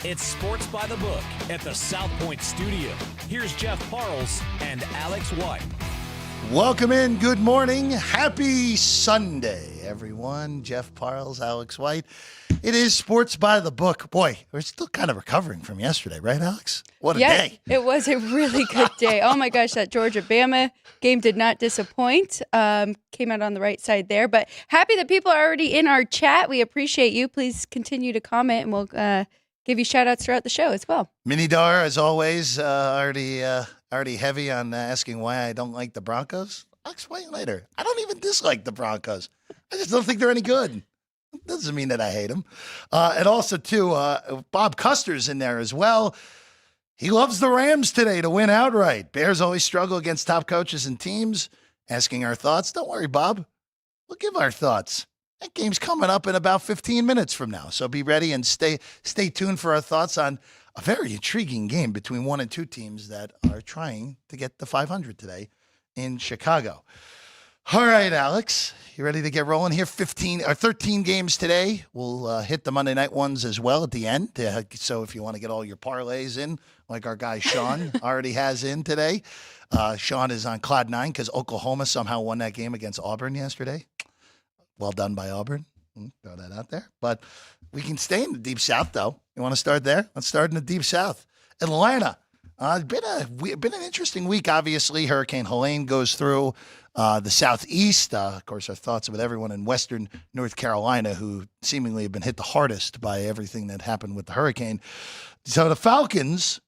It's Sports by the Book at the South Point Studio. Here's Jeff Parles and Alex White. Welcome in. Good morning. Happy Sunday, everyone. Jeff Parles, Alex White. It is Sports by the Book. Boy, we're still kind of recovering from yesterday, right, Alex? What a day. It was a really good day. Oh, my gosh, that Georgia-Bama game did not disappoint. Came out on the right side there. But happy that people are already in our chat. We appreciate you. Please continue to comment, and we'll give you shout-outs throughout the show as well. Mini Dar, as always, already heavy on asking why I don't like the Broncos. I'll explain later. I don't even dislike the Broncos. I just don't think they're any good. Doesn't mean that I hate them. And also, too, Bob Custer's in there as well. He loves the Rams today to win outright. Bears always struggle against top coaches and teams. Asking our thoughts. Don't worry, Bob. We'll give our thoughts. That game's coming up in about 15 minutes from now. So be ready and stay tuned for our thoughts on a very intriguing game between 1 and 2 teams that are trying to get the 500 today in Chicago. All right, Alex, you ready to get rolling here? 13 games today. We'll hit the Monday night ones as well at the end. So if you want to get all your parlays in, like our guy Sean already has in today. Sean is on Cloud 9 because Oklahoma somehow won that game against Auburn yesterday. Well done by Auburn. Throw that out there. But we can stay in the Deep South, though. You want to start there? Let's start in the Deep South. Atlanta. Been an interesting week, obviously. Hurricane Helene goes through the southeast. Of course, our thoughts with everyone in western North Carolina who seemingly have been hit the hardest by everything that happened with the hurricane. So the Falcons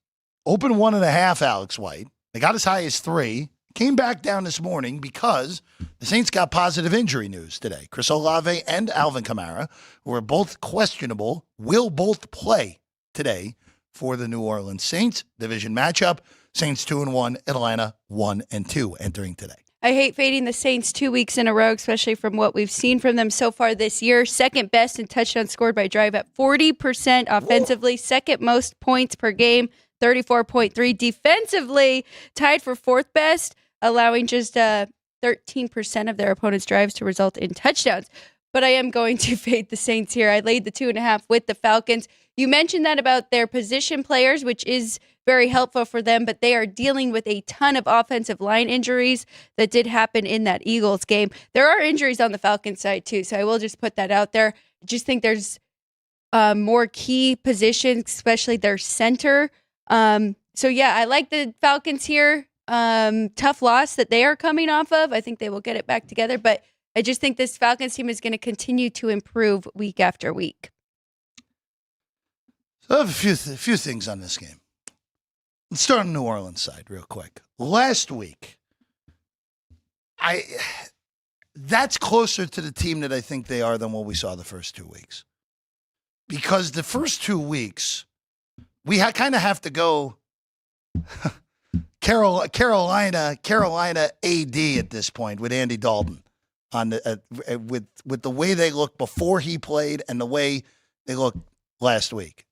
opened 1.5, Alex White. They got as high as 3. Came back down this morning because the Saints got positive injury news today. Chris Olave and Alvin Kamara, who are both questionable, will both play today for the New Orleans Saints. Division matchup, Saints 2-1, Atlanta 1-2 entering today. I hate fading the Saints 2 weeks in a row, especially from what we've seen from them so far this year. Second best in touchdowns scored by drive at 40% offensively. Whoa. Second most points per game, 34.3. Defensively, tied for fourth best, allowing just 13% of their opponent's drives to result in touchdowns. But I am going to fade the Saints here. I laid the 2.5 with the Falcons. You mentioned that about their position players, which is very helpful for them, but they are dealing with a ton of offensive line injuries that did happen in that Eagles game. There are injuries on the Falcons side, too, so I will just put that out there. I just think there's more key positions, especially their center. So, yeah, I like the Falcons here. Tough loss that they are coming off of. I think they will get it back together, but I just think this Falcons team is going to continue to improve week after week. So I have a few things on this game. Let's start on the New Orleans side real quick. Last week, that's closer to the team that I think they are than what we saw the first 2 weeks. Because the first 2 weeks, we kind of have to go Carolina AD at this point with Andy Dalton on with the way they look before he played and the way they look last week.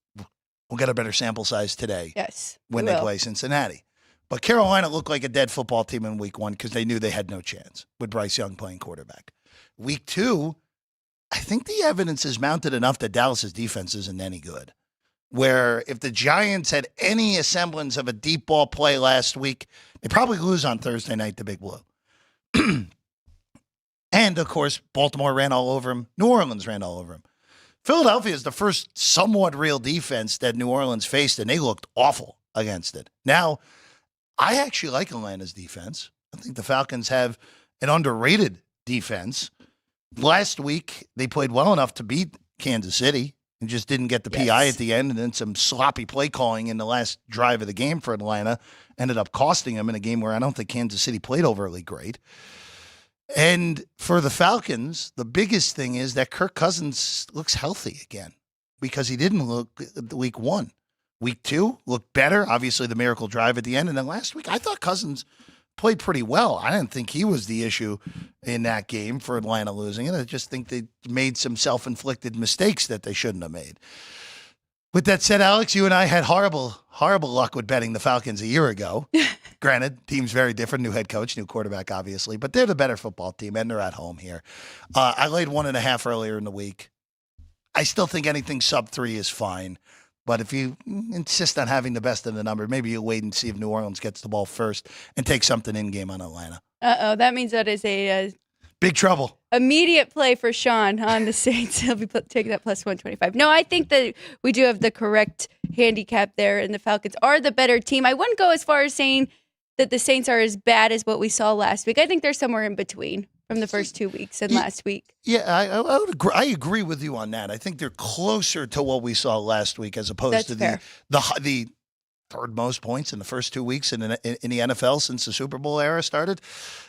We'll get a better sample size today. Yes, when they play Cincinnati. But Carolina looked like a dead football team in week 1 because they knew they had no chance with Bryce Young playing quarterback. Week 2, I think the evidence is mounted enough that Dallas's defense isn't any good. Where if the Giants had any semblance of a deep ball play last week, they probably lose on Thursday night to Big Blue. And, of course, Baltimore ran all over him. New Orleans ran all over him. Philadelphia is the first somewhat real defense that New Orleans faced, and they looked awful against it. Now, I actually like Atlanta's defense. I think the Falcons have an underrated defense. Last week, they played well enough to beat Kansas City and just didn't get the PI at the end, and then some sloppy play calling in the last drive of the game for Atlanta ended up costing them in a game where I don't think Kansas City played overly great. And for the Falcons, the biggest thing is that Kirk Cousins looks healthy again because he didn't look week 1. Week 2 looked better, obviously the miracle drive at the end. And then last week, I thought Cousins played pretty well. I didn't think he was the issue in that game for Atlanta losing it. I just think they made some self-inflicted mistakes that they shouldn't have made. With that said, Alex, you and I had horrible luck with betting the Falcons a year ago. Granted, team's very different, new head coach, new quarterback, obviously, but they're the better football team, and they're at home here. I laid 1.5 earlier in the week. I still think anything sub 3 is fine. But if you insist on having the best of the number, maybe you wait and see if New Orleans gets the ball first and take something in game on Atlanta. That means that is a big trouble. Immediate play for Sean on the Saints. He'll be taking that plus 125. No, I think that we do have the correct handicap there, and the Falcons are the better team. I wouldn't go as far as saying that the Saints are as bad as what we saw last week. I think they're somewhere in between from the first 2 weeks and last week. Yeah, I would agree. I agree with you on that. I think they're closer to what we saw last week as opposed to the third most points in the first 2 weeks in the NFL since the Super Bowl era started.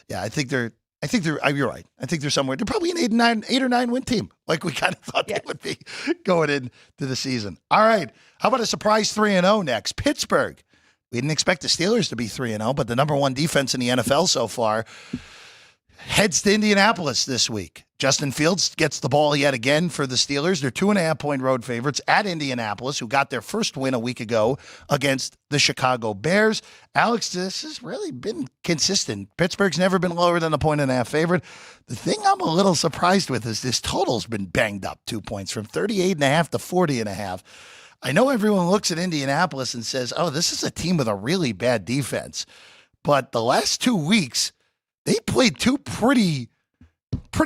Yeah, I think they're. You're right. I think they're somewhere. They're probably an 8 or 9 win team, like we kind of thought they would be going into the season. All right. How about a surprise 3-0 next? Pittsburgh. We didn't expect the Steelers to be 3-0, but the number one defense in the NFL so far heads to Indianapolis this week. Justin Fields gets the ball yet again for the Steelers. They're 2.5-point road favorites at Indianapolis, who got their first win a week ago against the Chicago Bears. Alex, this has really been consistent. Pittsburgh's never been lower than a 1.5 favorite. The thing I'm a little surprised with is this total's been banged up 2 points from 38.5 to 40.5. I know everyone looks at Indianapolis and says, oh, this is a team with a really bad defense. But the last 2 weeks, they played two pretty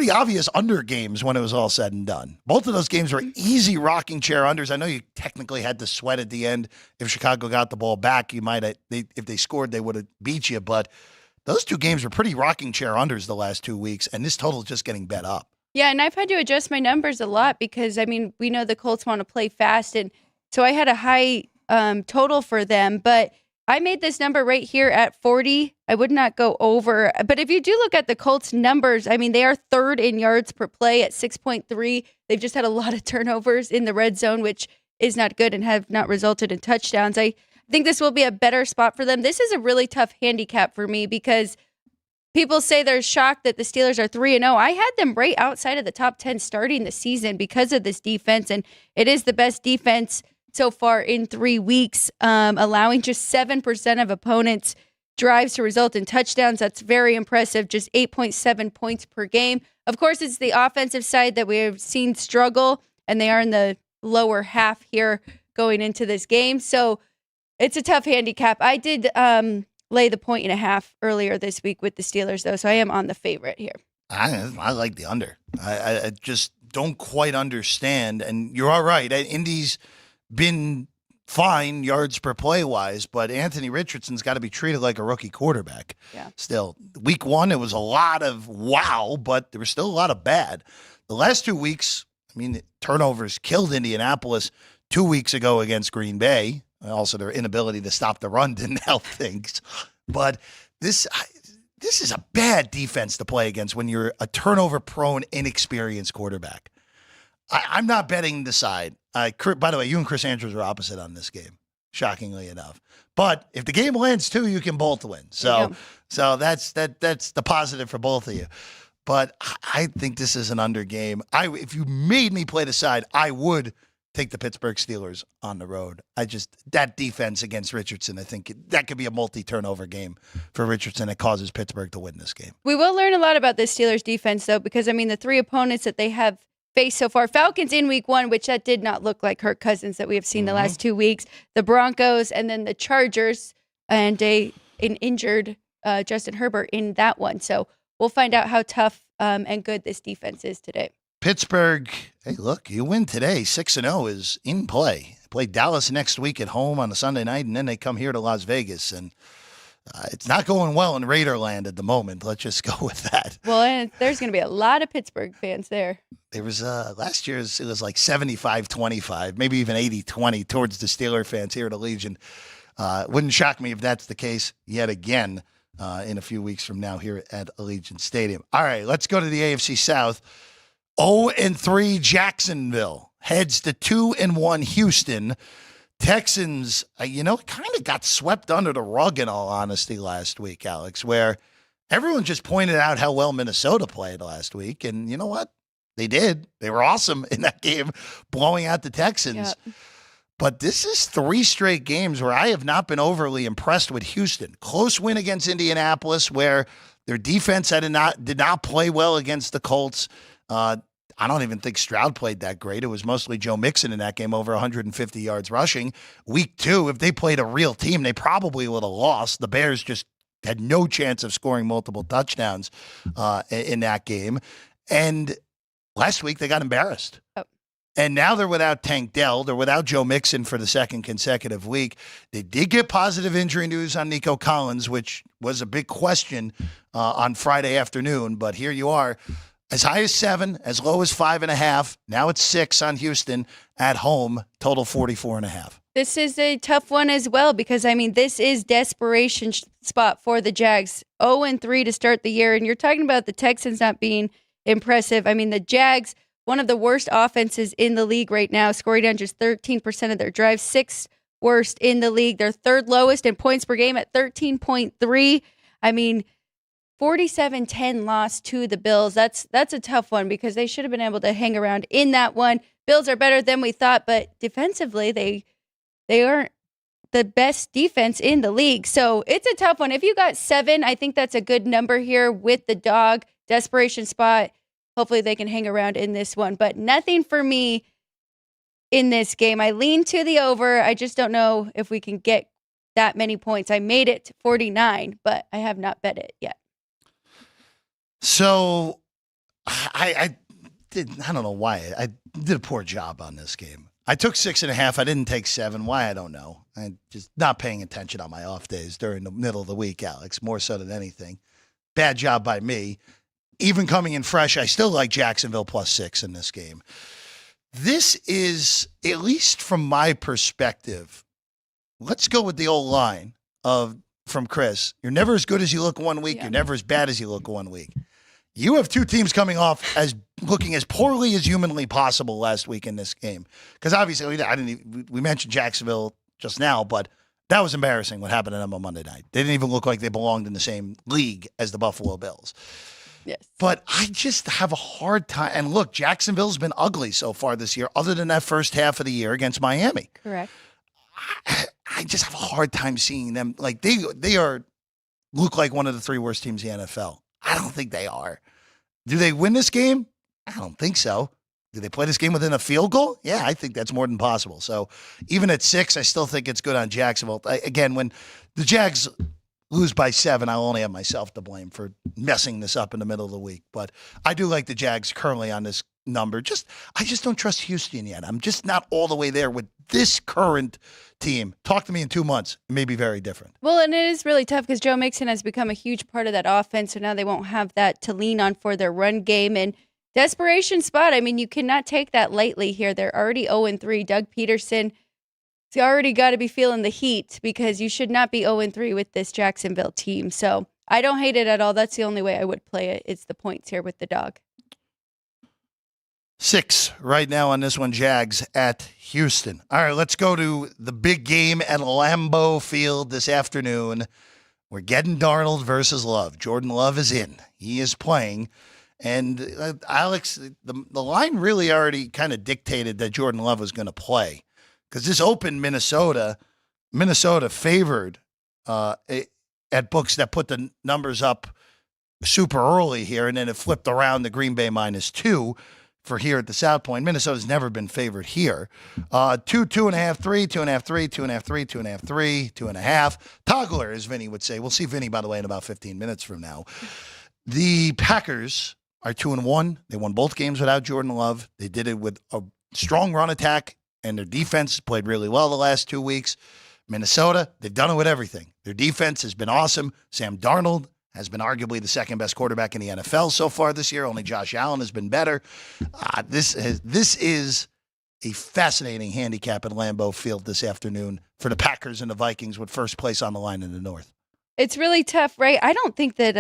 obvious under games when it was all said and done. Both of those games were easy rocking chair unders. I know you technically had to sweat at the end. If Chicago got the ball back, you might have, if they scored, they would have beat you. But those two games were pretty rocking chair unders the last 2 weeks, and this total is just getting bet up. Yeah, and I've had to adjust my numbers a lot because, I mean, we know the Colts want to play fast, and so I had a high total for them, but I made this number right here at 40. I would not go over. But if you do look at the Colts numbers, I mean, they are third in yards per play at 6.3. They've just had a lot of turnovers in the red zone, which is not good and have not resulted in touchdowns. I think this will be a better spot for them. This is a really tough handicap for me because people say they're shocked that the Steelers are 3-0. I had them right outside of the top 10 starting the season because of this defense, and it is the best defense so far in 3 weeks, allowing just 7% of opponents' drives to result in touchdowns. That's very impressive, just 8.7 points per game. Of course, it's the offensive side that we have seen struggle, and they are in the lower half here going into this game. So it's a tough handicap. I did lay the 1.5 earlier this week with the Steelers, though, so I am on the favorite here. I like the under. I just don't quite understand, and you're all right. Indy's been fine yards per play wise, but Anthony Richardson's got to be treated like a rookie quarterback. Yeah. Still, week one, it was a lot of wow, but there was still a lot of bad. The last 2 weeks, I mean, turnovers killed Indianapolis 2 weeks ago against Green Bay. Also, their inability to stop the run didn't help things. But this is a bad defense to play against when you're a turnover-prone, inexperienced quarterback. I'm not betting the side. By the way, you and Chris Andrews are opposite on this game, shockingly enough. But if the game lands too, you can both win. So that's the positive for both of you. But I think this is an under game. If you made me play the side, I would take the Pittsburgh Steelers on the road. That defense against Richardson, I think that could be a multi-turnover game for Richardson. It causes Pittsburgh to win this game. We will learn a lot about this Steelers defense, though, because, I mean, the three opponents that they have faced so far, Falcons in week one, which that did not look like Kirk Cousins that we have seen the last 2 weeks, the Broncos, and then the Chargers, and an injured Justin Herbert in that one. So we'll find out how tough and good this defense is today. Pittsburgh, hey, look, you win today. 6-0 is in play. Play Dallas next week at home on a Sunday night, and then they come here to Las Vegas. And it's not going well in Raiderland at the moment. Let's just go with that. Well, and there's going to be a lot of Pittsburgh fans there. There was last year, it was like 75-25, maybe even 80-20 towards the Steeler fans here at Allegiant. Wouldn't shock me if that's the case yet again in a few weeks from now here at Allegiant Stadium. All right, let's go to the AFC South. 0-3 Jacksonville heads to 2-1 Houston. Texans, kind of got swept under the rug in all honesty last week, Alex, where everyone just pointed out how well Minnesota played last week. And you know what? They did. They were awesome in that game, blowing out the Texans. Yep. But this is 3 straight games where I have not been overly impressed with Houston. Close win against Indianapolis, where their defense did not play well against the Colts. I don't even think Stroud played that great. It was mostly Joe Mixon in that game, over 150 yards rushing. Week 2, if they played a real team, they probably would have lost. The Bears just had no chance of scoring multiple touchdowns in that game. And last week, they got embarrassed. Oh. And now they're without Tank Dell. They're without Joe Mixon for the second consecutive week. They did get positive injury news on Nico Collins, which was a big question on Friday afternoon. But here you are, as high as 7, as low as 5.5. Now it's 6 on Houston at home, total 44.5. This is a tough one as well because, I mean, this is desperation spot for the Jags. 0-3 to start the year, and you're talking about the Texans not being impressive. I mean, the Jags, one of the worst offenses in the league right now, scoring on just 13% of their drives, 6th worst in the league. They're 3rd lowest in points per game at 13.3. I mean, 47-10 loss to the Bills. That's a tough one because they should have been able to hang around in that one. Bills are better than we thought, but defensively, they aren't the best defense in the league. So it's a tough one. If you got 7, I think that's a good number here with the dog. Desperation spot. Hopefully they can hang around in this one. But nothing for me in this game. I lean to the over. I just don't know if we can get that many points. I made it to 49, but I have not bet it yet. So I don't know why. I did a poor job on this game. I took 6.5. I didn't take 7. Why? I don't know. I'm just not paying attention on my off days during the middle of the week, Alex, more so than anything. Bad job by me. Even coming in fresh, I still like Jacksonville +6 in this game. This is, at least from my perspective, let's go with the old line from Chris. You're never as good as you look one week. Yeah. You're never as bad as you look one week. You have 2 teams coming off as looking as poorly as humanly possible last week in this game. Because obviously, we mentioned Jacksonville just now, but that was embarrassing what happened to them on Monday night. They didn't even look like they belonged in the same league as the Buffalo Bills. Yes. But I just have a hard time. And look, Jacksonville's been ugly so far this year, other than that first half of the year against Miami. Correct. I just have a hard time seeing them. Like they look like one of the 3 worst teams in the NFL. I don't think they are. Do they win this game? I don't think so. Do they play this game within a field goal? Yeah, I think that's more than possible. So even at 6, I still think it's good on Jacksonville. Again, when the Jags lose by 7, I'll only have myself to blame for messing this up in the middle of the week. But I do like the Jags currently on this number. I just don't trust Houston yet. I'm just not all the way there with this current team. Talk to me in 2 months. It may be very different. Well, and it is really tough because Joe Mixon has become a huge part of that offense, so now they won't have that to lean on for their run game. And desperation spot, I mean, you cannot take that lightly here. They're already 0-3. Doug Peterson, he's already got to be feeling the heat because you should not be 0-3 with this Jacksonville team. So I don't hate it at all. That's the only way I would play it. It's the points here with the dog. 6 right now on this one, Jags at Houston. All right, let's go to the big game at Lambeau Field this afternoon. We're getting Darnold versus Love. Jordan Love is in. He is playing. And Alex, the line really already kind of dictated that Jordan Love was going to play. Because this opened Minnesota favored at books that put the numbers up super early here, and then it flipped around to Green Bay -2 for here at the South Point. Minnesota's never been favored here. 2, 2.5, 3, 2.5, 3, 2.5, 3, 2.5, 3, 2.5. Toggler, as Vinny would say. We'll see Vinny, by the way, in about 15 minutes from now. The Packers are 2-1. They won both games without Jordan Love. They did it with a strong run attack, and their defense played really well the last 2 weeks. Minnesota, they've done it with everything. Their defense has been awesome. Sam Darnold has been arguably the second best quarterback in the NFL so far this year. Only Josh Allen has been better. This is a fascinating handicap at Lambeau Field this afternoon for the Packers and the Vikings with first place on the line in the North. It's really tough, right? I don't think that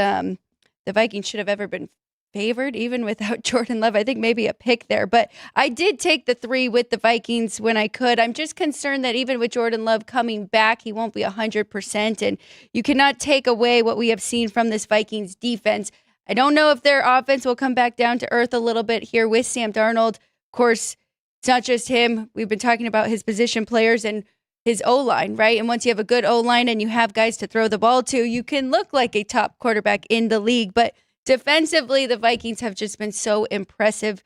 the Vikings should have ever been favored, even without Jordan Love. I think maybe a pick there, but I did take the 3 with the Vikings when I could. I'm just concerned that even with Jordan Love coming back, he won't be 100%, and you cannot take away what we have seen from this Vikings defense. I don't know if their offense will come back down to earth a little bit here with Sam Darnold. Of course, it's not just him. We've been talking about his position players and his O-line, right? And once you have a good O-line and you have guys to throw the ball to, you can look like a top quarterback in the league, but defensively, the Vikings have just been so impressive.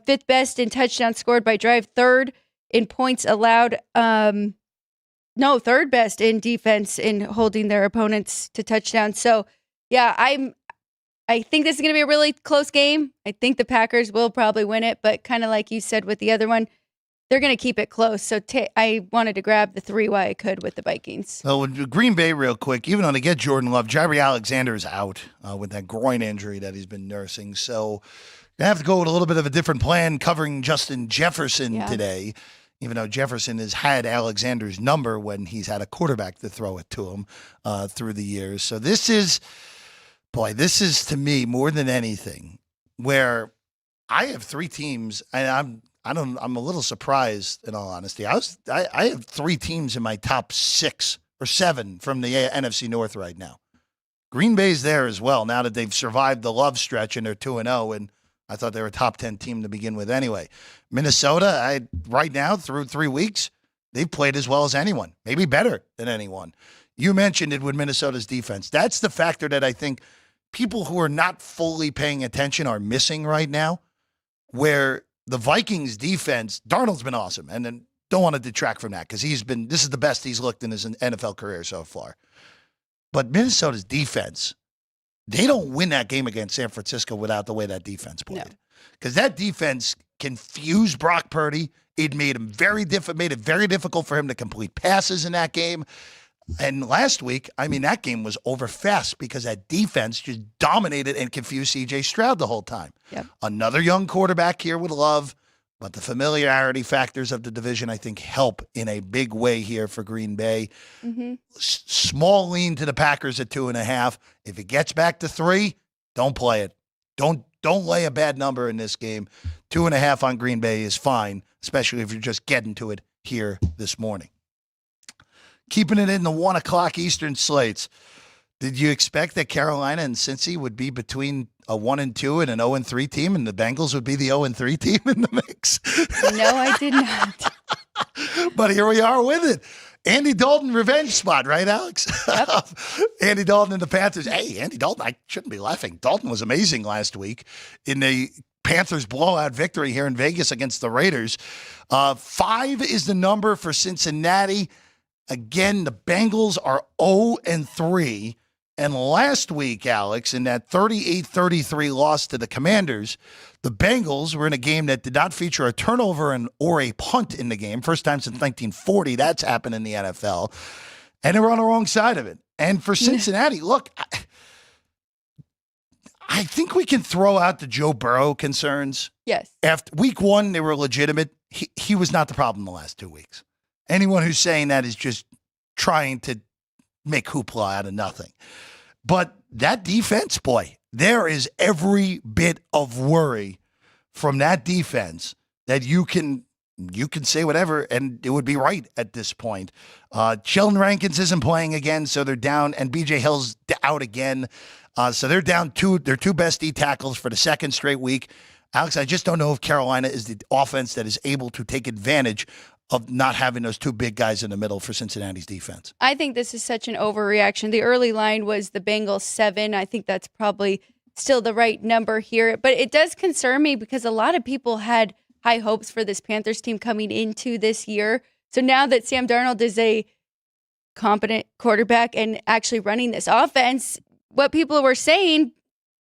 fifth best in touchdowns scored by drive, third in points allowed. Third best in defense in holding their opponents to touchdowns. So, yeah, I think this is going to be a really close game. I think the Packers will probably win it, but kind of like you said with the other one, they're going to keep it close. So I wanted to grab the 3 while I could with the Vikings. So with Green Bay real quick, even though they get Jordan Love, Jaguars Alexander is out with that groin injury that he's been nursing. So they have to go with a little bit of a different plan covering Justin Jefferson today, even though Jefferson has had Alexander's number when he's had a quarterback to throw it to him through the years. So this is to me more than anything where I have 3 teams, and I'm a little surprised in all honesty. I have 3 teams in my top 6 or 7 from the NFC North right now. Green Bay's there as well now that they've survived the love stretch and they're 2-0, and I thought they were a top 10 team to begin with anyway. Minnesota, right now through 3 weeks, they've played as well as anyone, maybe better than anyone. You mentioned it with Minnesota's defense. That's the factor that I think people who are not fully paying attention are missing right now, where the Vikings defense, Darnold's been awesome, and then don't want to detract from that because this is the best he's looked in his NFL career so far. But Minnesota's defense, they don't win that game against San Francisco without the way that defense played. Because that defense confused Brock Purdy. It made it very difficult for him to complete passes in that game. And last week, that game was over fast because that defense just dominated and confused C.J. Stroud the whole time. Yep. Another young quarterback here with Love, but the familiarity factors of the division, I think, help in a big way here for Green Bay. Mm-hmm. Small lean to the Packers at 2.5. If it gets back to 3, don't play it. Don't lay a bad number in this game. 2.5 on Green Bay is fine, especially if you're just getting to it here this morning. Keeping it in the 1 o'clock Eastern slates. Did you expect that Carolina and Cincy would be between a 1-2 and an 0-3 team, and the Bengals would be the 0-3 team in the mix? No, I did not. But here we are with it. Andy Dalton revenge spot, right, Alex? Yep. Andy Dalton and the Panthers. Hey, Andy Dalton, I shouldn't be laughing. Dalton was amazing last week in the Panthers blowout victory here in Vegas against the Raiders. 5 is the number for Cincinnati. Again, the Bengals are 0-3. And last week, Alex, in that 38-33 loss to the Commanders, the Bengals were in a game that did not feature a turnover or a punt in the game. First time since 1940 that's happened in the NFL. And they were on the wrong side of it. And for Cincinnati, look, I think we can throw out the Joe Burrow concerns. Yes. After week 1, they were legitimate. He was not the problem the last 2 weeks. Anyone who's saying that is just trying to make hoopla out of nothing. But that defense, boy, there is every bit of worry from that defense that you can say whatever and it would be right at this point. Sheldon Rankins isn't playing again, so they're down, and B.J. Hill's out again. So they're down their 2 best D tackles for the second straight week. Alex, I just don't know if Carolina is the offense that is able to take advantage of not having those 2 big guys in the middle for Cincinnati's defense. I think this is such an overreaction. The early line was the Bengals 7. I think that's probably still the right number here. But it does concern me because a lot of people had high hopes for this Panthers team coming into this year. So now that Sam Darnold is a competent quarterback and actually running this offense, what people were saying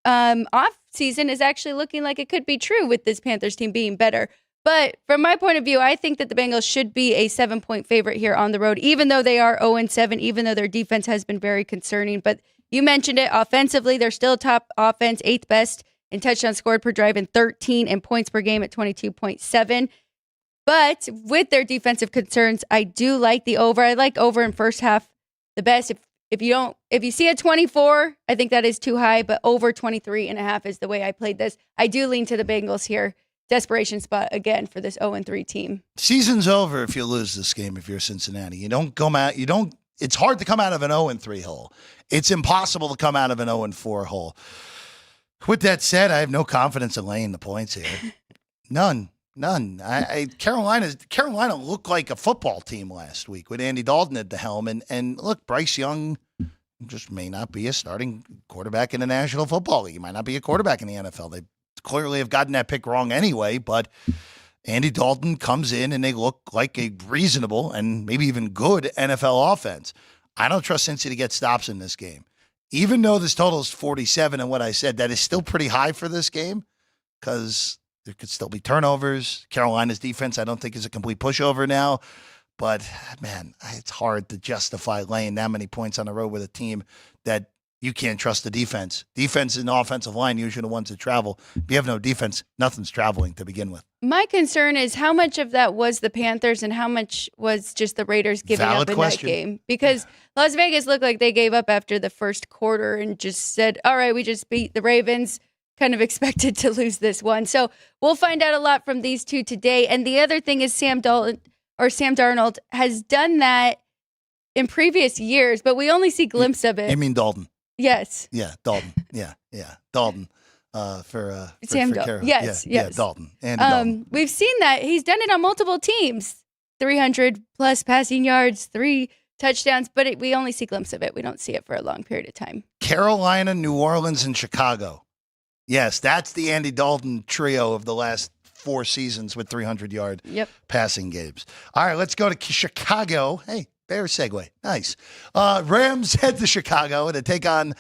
off season is actually looking like it could be true with this Panthers team being better. But from my point of view, I think that the Bengals should be a 7-point favorite here on the road, even though they are 0-7, even though their defense has been very concerning. But you mentioned it, offensively, they're still top offense, 8th best in touchdowns scored per drive and 13 in points per game at 22.7. But with their defensive concerns, I do like the over. I like over in first half the best. If you see a 24, I think that is too high, but over 23.5 is the way I played this. I do lean to the Bengals here. Desperation spot again for this 0-3 team. Season's over if you lose this game. If you're Cincinnati, it's hard to come out of an 0-3 hole. It's impossible to come out of an 0-4 hole. With that said, I have no confidence in laying the points here. None. Carolina looked like a football team last week with Andy Dalton at the helm, and look, Bryce Young just may not be a starting quarterback in the National Football League. He might not be a quarterback in the NFL. They clearly have gotten that pick wrong anyway, but Andy Dalton comes in and they look like a reasonable and maybe even good NFL offense. I don't trust Cincy to get stops in this game. Even though this total is 47 and what I said, that is still pretty high for this game because there could still be turnovers. Carolina's defense, I don't think, is a complete pushover now. But, man, it's hard to justify laying that many points on the road with a team that you can't trust the defense. Defense and offensive line usually the ones that travel. If you have no defense, nothing's traveling to begin with. My concern is how much of that was the Panthers and how much was just the Raiders giving Valid up in question. that game. Because Las Vegas looked like they gave up after the first quarter and just said, all right, we just beat the Ravens. Kind of expected to lose this one. So we'll find out a lot from these two today. And the other thing is Sam Darnold has done that in previous years, but we only see glimpses of it. You mean Dalton? Yes. Yeah, Dalton. Yeah. Dalton. For Sam Carol. Yes. Yeah, Dalton. Andy Dalton. We've seen that. He's done it on multiple teams. 300 plus passing yards, 3 touchdowns, but we only see glimpses of it. We don't see it for a long period of time. Carolina, New Orleans, and Chicago. Yes, that's the Andy Dalton trio of the last 4 seasons with 300-yard passing games. All right, let's go to Chicago. Hey, Bears segue. Nice. Rams head to Chicago to take on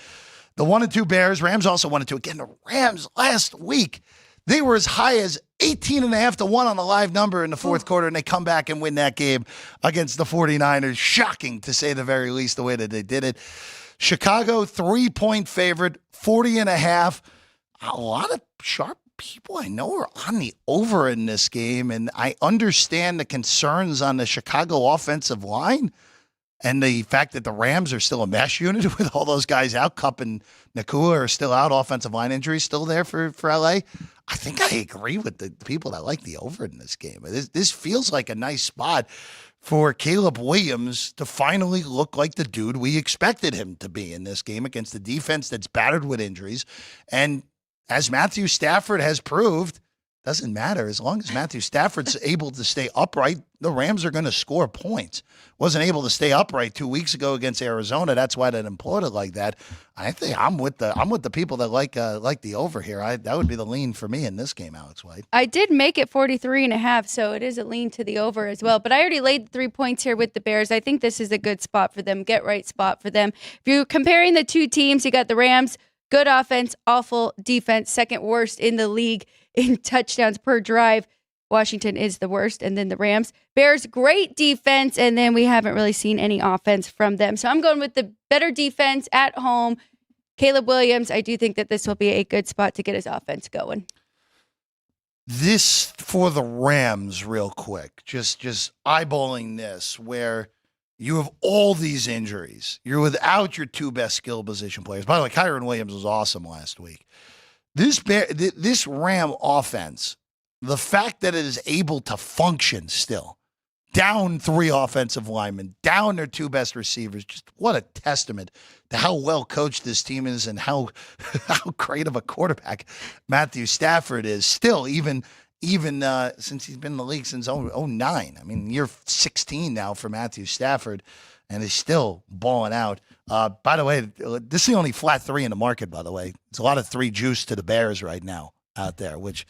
the 1-2 Bears. Rams also 1-2. Again, the Rams last week, they were as high as 18.5 to 1 on the live number in the fourth quarter, and they come back and win that game against the 49ers. Shocking, to say the very least, the way that they did it. Chicago, 3-point favorite, 40.5. A lot of sharp people I know are on the over in this game, and I understand the concerns on the Chicago offensive line and the fact that the Rams are still a mesh unit with all those guys out. Kupp and Nakua are still out. Offensive line injuries still there for LA. I think I agree with the people that like the over in this game. This feels like a nice spot for Caleb Williams to finally look like the dude we expected him to be in this game against the defense that's battered with injuries. And as Matthew Stafford has proved, doesn't matter. As long as Matthew Stafford's able to stay upright, the Rams are going to score points. Wasn't able to stay upright 2 weeks ago against Arizona. That's why that imploded like that. I think I'm with the people that like the over here. That would be the lean for me in this game, Alex White. I did make it 43.5, so it is a lean to the over as well. But I already laid 3 points here with the Bears. I think this is a good spot for them. Get right spot for them. If you're comparing the two teams, you got the Rams. Good offense, awful defense, second worst in the league in touchdowns per drive. Washington is the worst, and then the Rams. Bears, great defense, and then we haven't really seen any offense from them. So I'm going with the better defense at home. Caleb Williams, I do think that this will be a good spot to get his offense going. This for the Rams real quick, just eyeballing this, where you have all these injuries. You're without your 2 best skill position players. By the way, Kyron Williams was awesome last week. This Ram offense, the fact that it is able to function still, down 3 offensive linemen, down their 2 best receivers, just what a testament to how well coached this team is and how great of a quarterback Matthew Stafford is. Still, even since he's been in the league since 2009. I mean, year 16 now for Matthew Stafford, and he's still balling out. By the way, this is the only flat 3 in the market, by the way. It's a lot of 3 juice to the Bears right now out there, which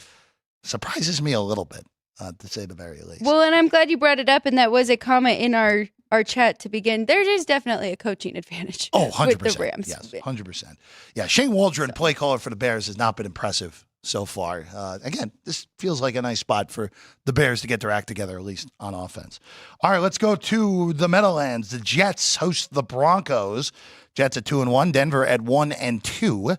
surprises me a little bit, to say the very least. Well, and I'm glad you brought it up, and that was a comment in our chat to begin. There is definitely a coaching advantage 100%. with the Rams. Yes, 100%. Yeah, Shane Waldron, play caller for the Bears, has not been impressive so far. Again, this feels like a nice spot for the Bears to get their act together, at least on offense. All right, let's go to the Meadowlands. The Jets host the Broncos. Jets at 2-1, Denver at 1-2. Of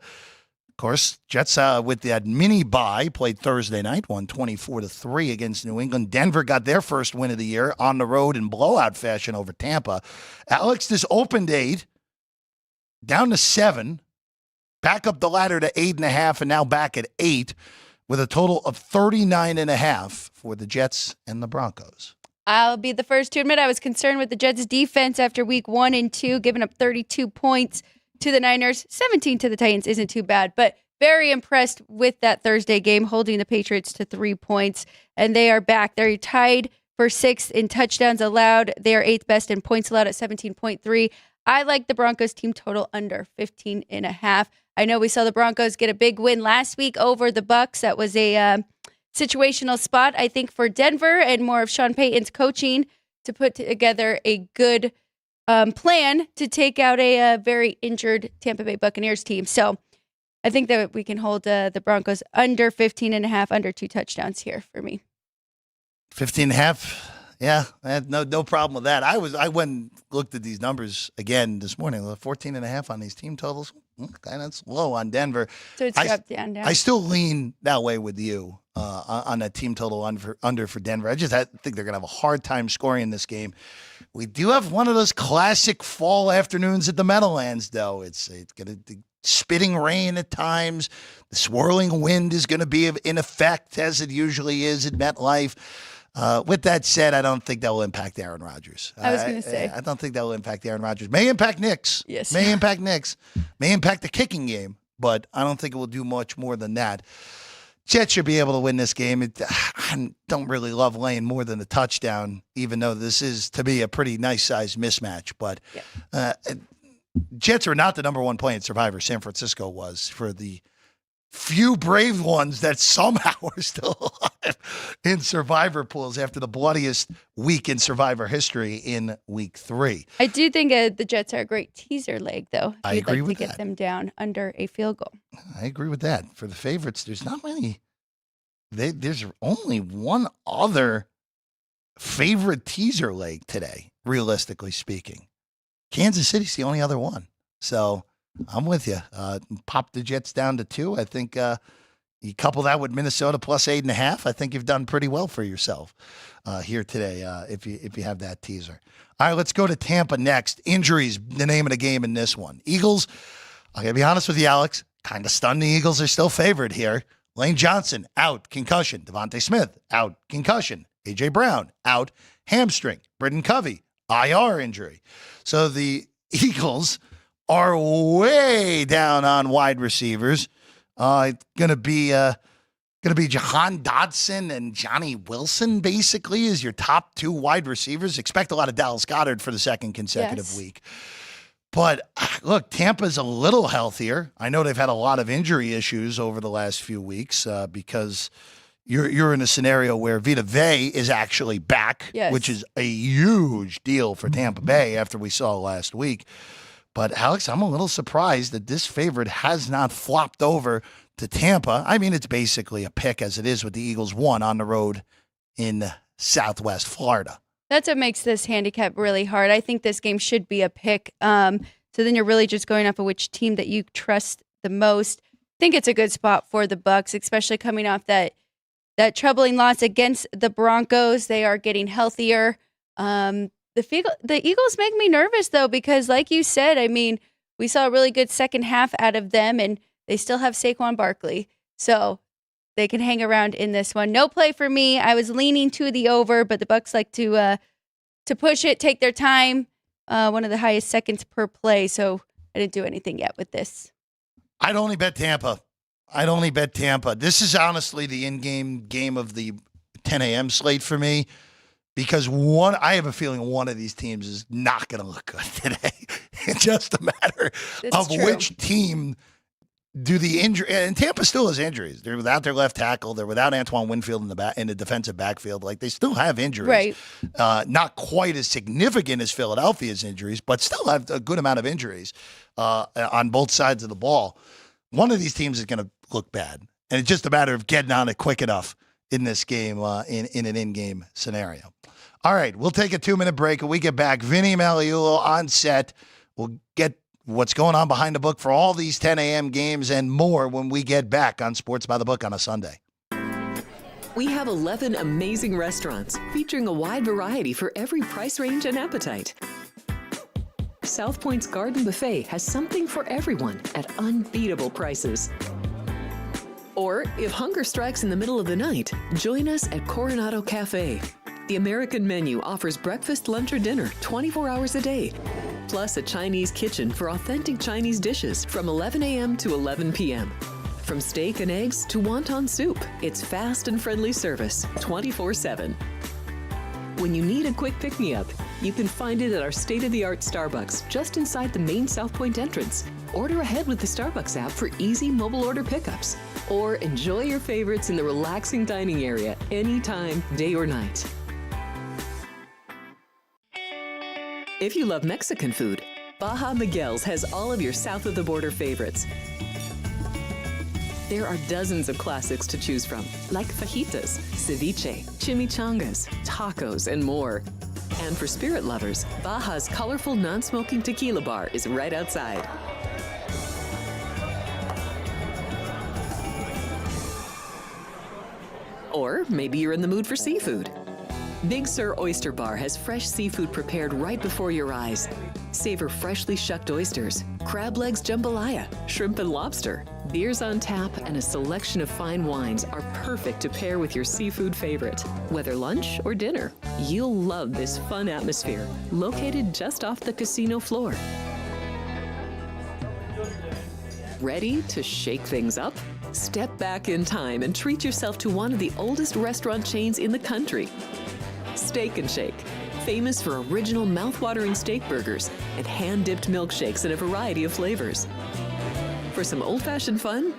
course, Jets with that mini bye played Thursday night, won 24-3 against New England. Denver got their first win of the year on the road in blowout fashion over Tampa. Alex, this opened 8, down to 7. Back up the ladder to 8.5, and now back at 8, with a total of 39.5 for the Jets and the Broncos. I'll be the first to admit I was concerned with the Jets' defense after week 1 and 2, giving up 32 points to the Niners. 17 to the Titans isn't too bad, but very impressed with that Thursday game, holding the Patriots to 3 points, and they are back. They're tied for 6th in touchdowns allowed. They are 8th best in points allowed at 17.3. I like the Broncos team total under 15.5. I know we saw the Broncos get a big win last week over the Bucs. That was a situational spot, I think, for Denver and more of Sean Payton's coaching to put together a good plan to take out a very injured Tampa Bay Buccaneers team. So I think that we can hold the Broncos under 15.5, under 2 touchdowns here for me. 15.5. Yeah, I had no problem with that. I went and looked at these numbers again this morning. 14.5 on these team totals. Okay, that's low on Denver. So it's dropped down. I still lean that way with you on that team total under for Denver. I think they're going to have a hard time scoring in this game. We do have one of those classic fall afternoons at the Meadowlands, though. It's going to spitting rain at times. The swirling wind is going to be in effect, as it usually is at MetLife. With that said, I don't think that will impact Aaron Rodgers. I was going to say. I don't think that will impact Aaron Rodgers. May impact Knicks. Yes. May impact Knicks. May impact the kicking game, but I don't think it will do much more than that. Jets should be able to win this game. I don't really love laying more than a touchdown, even though this is, to me, a pretty nice-sized mismatch. But Jets are not the number one play in Survivor. San Francisco was for the few brave ones that somehow are still alive in Survivor pools after the bloodiest week in Survivor history in week 3. I do think the Jets are a great teaser leg, though. I agree with to get them down under a field goal. I agree with that. For the favorites, there's not many. There's only one other favorite teaser leg today, realistically speaking. Kansas City's the only other one. So I'm with you. Pop the Jets down to 2. I think you couple that with Minnesota plus 8.5. I think you've done pretty well for yourself here today if you have that teaser. All right, let's go to Tampa next. Injuries, the name of the game in this one. Eagles, I'm going to be honest with you, Alex, kind of stunned the Eagles are still favored here. Lane Johnson, out, concussion. Devontae Smith, out, concussion. A.J. Brown, out, hamstring. Britton Covey, IR injury. So the Eagles are way down on wide receivers. Going to be Jahan Dodson and Johnny Wilson, basically, is your top 2 wide receivers. Expect a lot of Dallas Goedert for the second consecutive week. But look, Tampa's a little healthier. I know they've had a lot of injury issues over the last few weeks because you're in a scenario where Vita Vea is actually back, which is a huge deal for Tampa Bay after we saw last week. But, Alex, I'm a little surprised that this favorite has not flopped over to Tampa. I mean, it's basically a pick as it is with the Eagles 1 on the road in Southwest Florida. That's what makes this handicap really hard. I think this game should be a pick. So then you're really just going off of which team that you trust the most. I think it's a good spot for the Bucs, especially coming off that troubling loss against the Broncos. They are getting healthier. The Eagles make me nervous, though, because like you said, I mean, we saw a really good second half out of them, and they still have Saquon Barkley. So they can hang around in this one. No play for me. I was leaning to the over, but the Bucs like to push it, take their time. One of the highest seconds per play, so I didn't do anything yet with this. I'd only bet Tampa. This is honestly the in-game game of the 10 a.m. slate for me. Because I have a feeling one of these teams is not going to look good today. It's just a matter of which team do the injury. And Tampa still has injuries. They're without their left tackle. They're without Antoine Winfield in the defensive backfield. Like, they still have injuries. Right. Not quite as significant as Philadelphia's injuries, but still have a good amount of injuries on both sides of the ball. One of these teams is going to look bad. And it's just a matter of getting on it quick enough in this game, in an in-game scenario. All right, we'll take a 2-minute break. When we get back, Vinny Magliulo on set. We'll get what's going on behind the book for all these 10 a.m. games and more when we get back on Sports by the Book on a Sunday. We have 11 amazing restaurants featuring a wide variety for every price range and appetite. South Point's Garden Buffet has something for everyone at unbeatable prices. Or, if hunger strikes in the middle of the night, join us at Coronado Cafe. The American menu offers breakfast, lunch, or dinner 24 hours a day, plus a Chinese kitchen for authentic Chinese dishes from 11 a.m. to 11 p.m. From steak and eggs to wonton soup, it's fast and friendly service 24/7. When you need a quick pick-me-up, You can find it at our state-of-the-art Starbucks just inside the main South Point entrance. Order ahead with the Starbucks app for easy mobile order pickups. Or enjoy your favorites in the relaxing dining area anytime, day or night. If you love Mexican food, Baja Miguel's has all of your south of the border favorites. There are dozens of classics to choose from, like fajitas, ceviche, chimichangas, tacos, and more. And for spirit lovers, Baja's colorful non-smoking tequila bar is right outside. Or maybe you're in the mood for seafood. Big Sur Oyster Bar has fresh seafood prepared right before your eyes. Savor freshly shucked oysters, crab legs jambalaya, shrimp and lobster. Beers on tap and a selection of fine wines are perfect to pair with your seafood favorite. Whether lunch or dinner, you'll love this fun atmosphere, located just off the casino floor. Ready to shake things up? Step back in time and treat yourself to one of the oldest restaurant chains in the country. Steak and Shake, famous for original mouth-watering steak burgers and hand-dipped milkshakes in a variety of flavors. For some old-fashioned fun,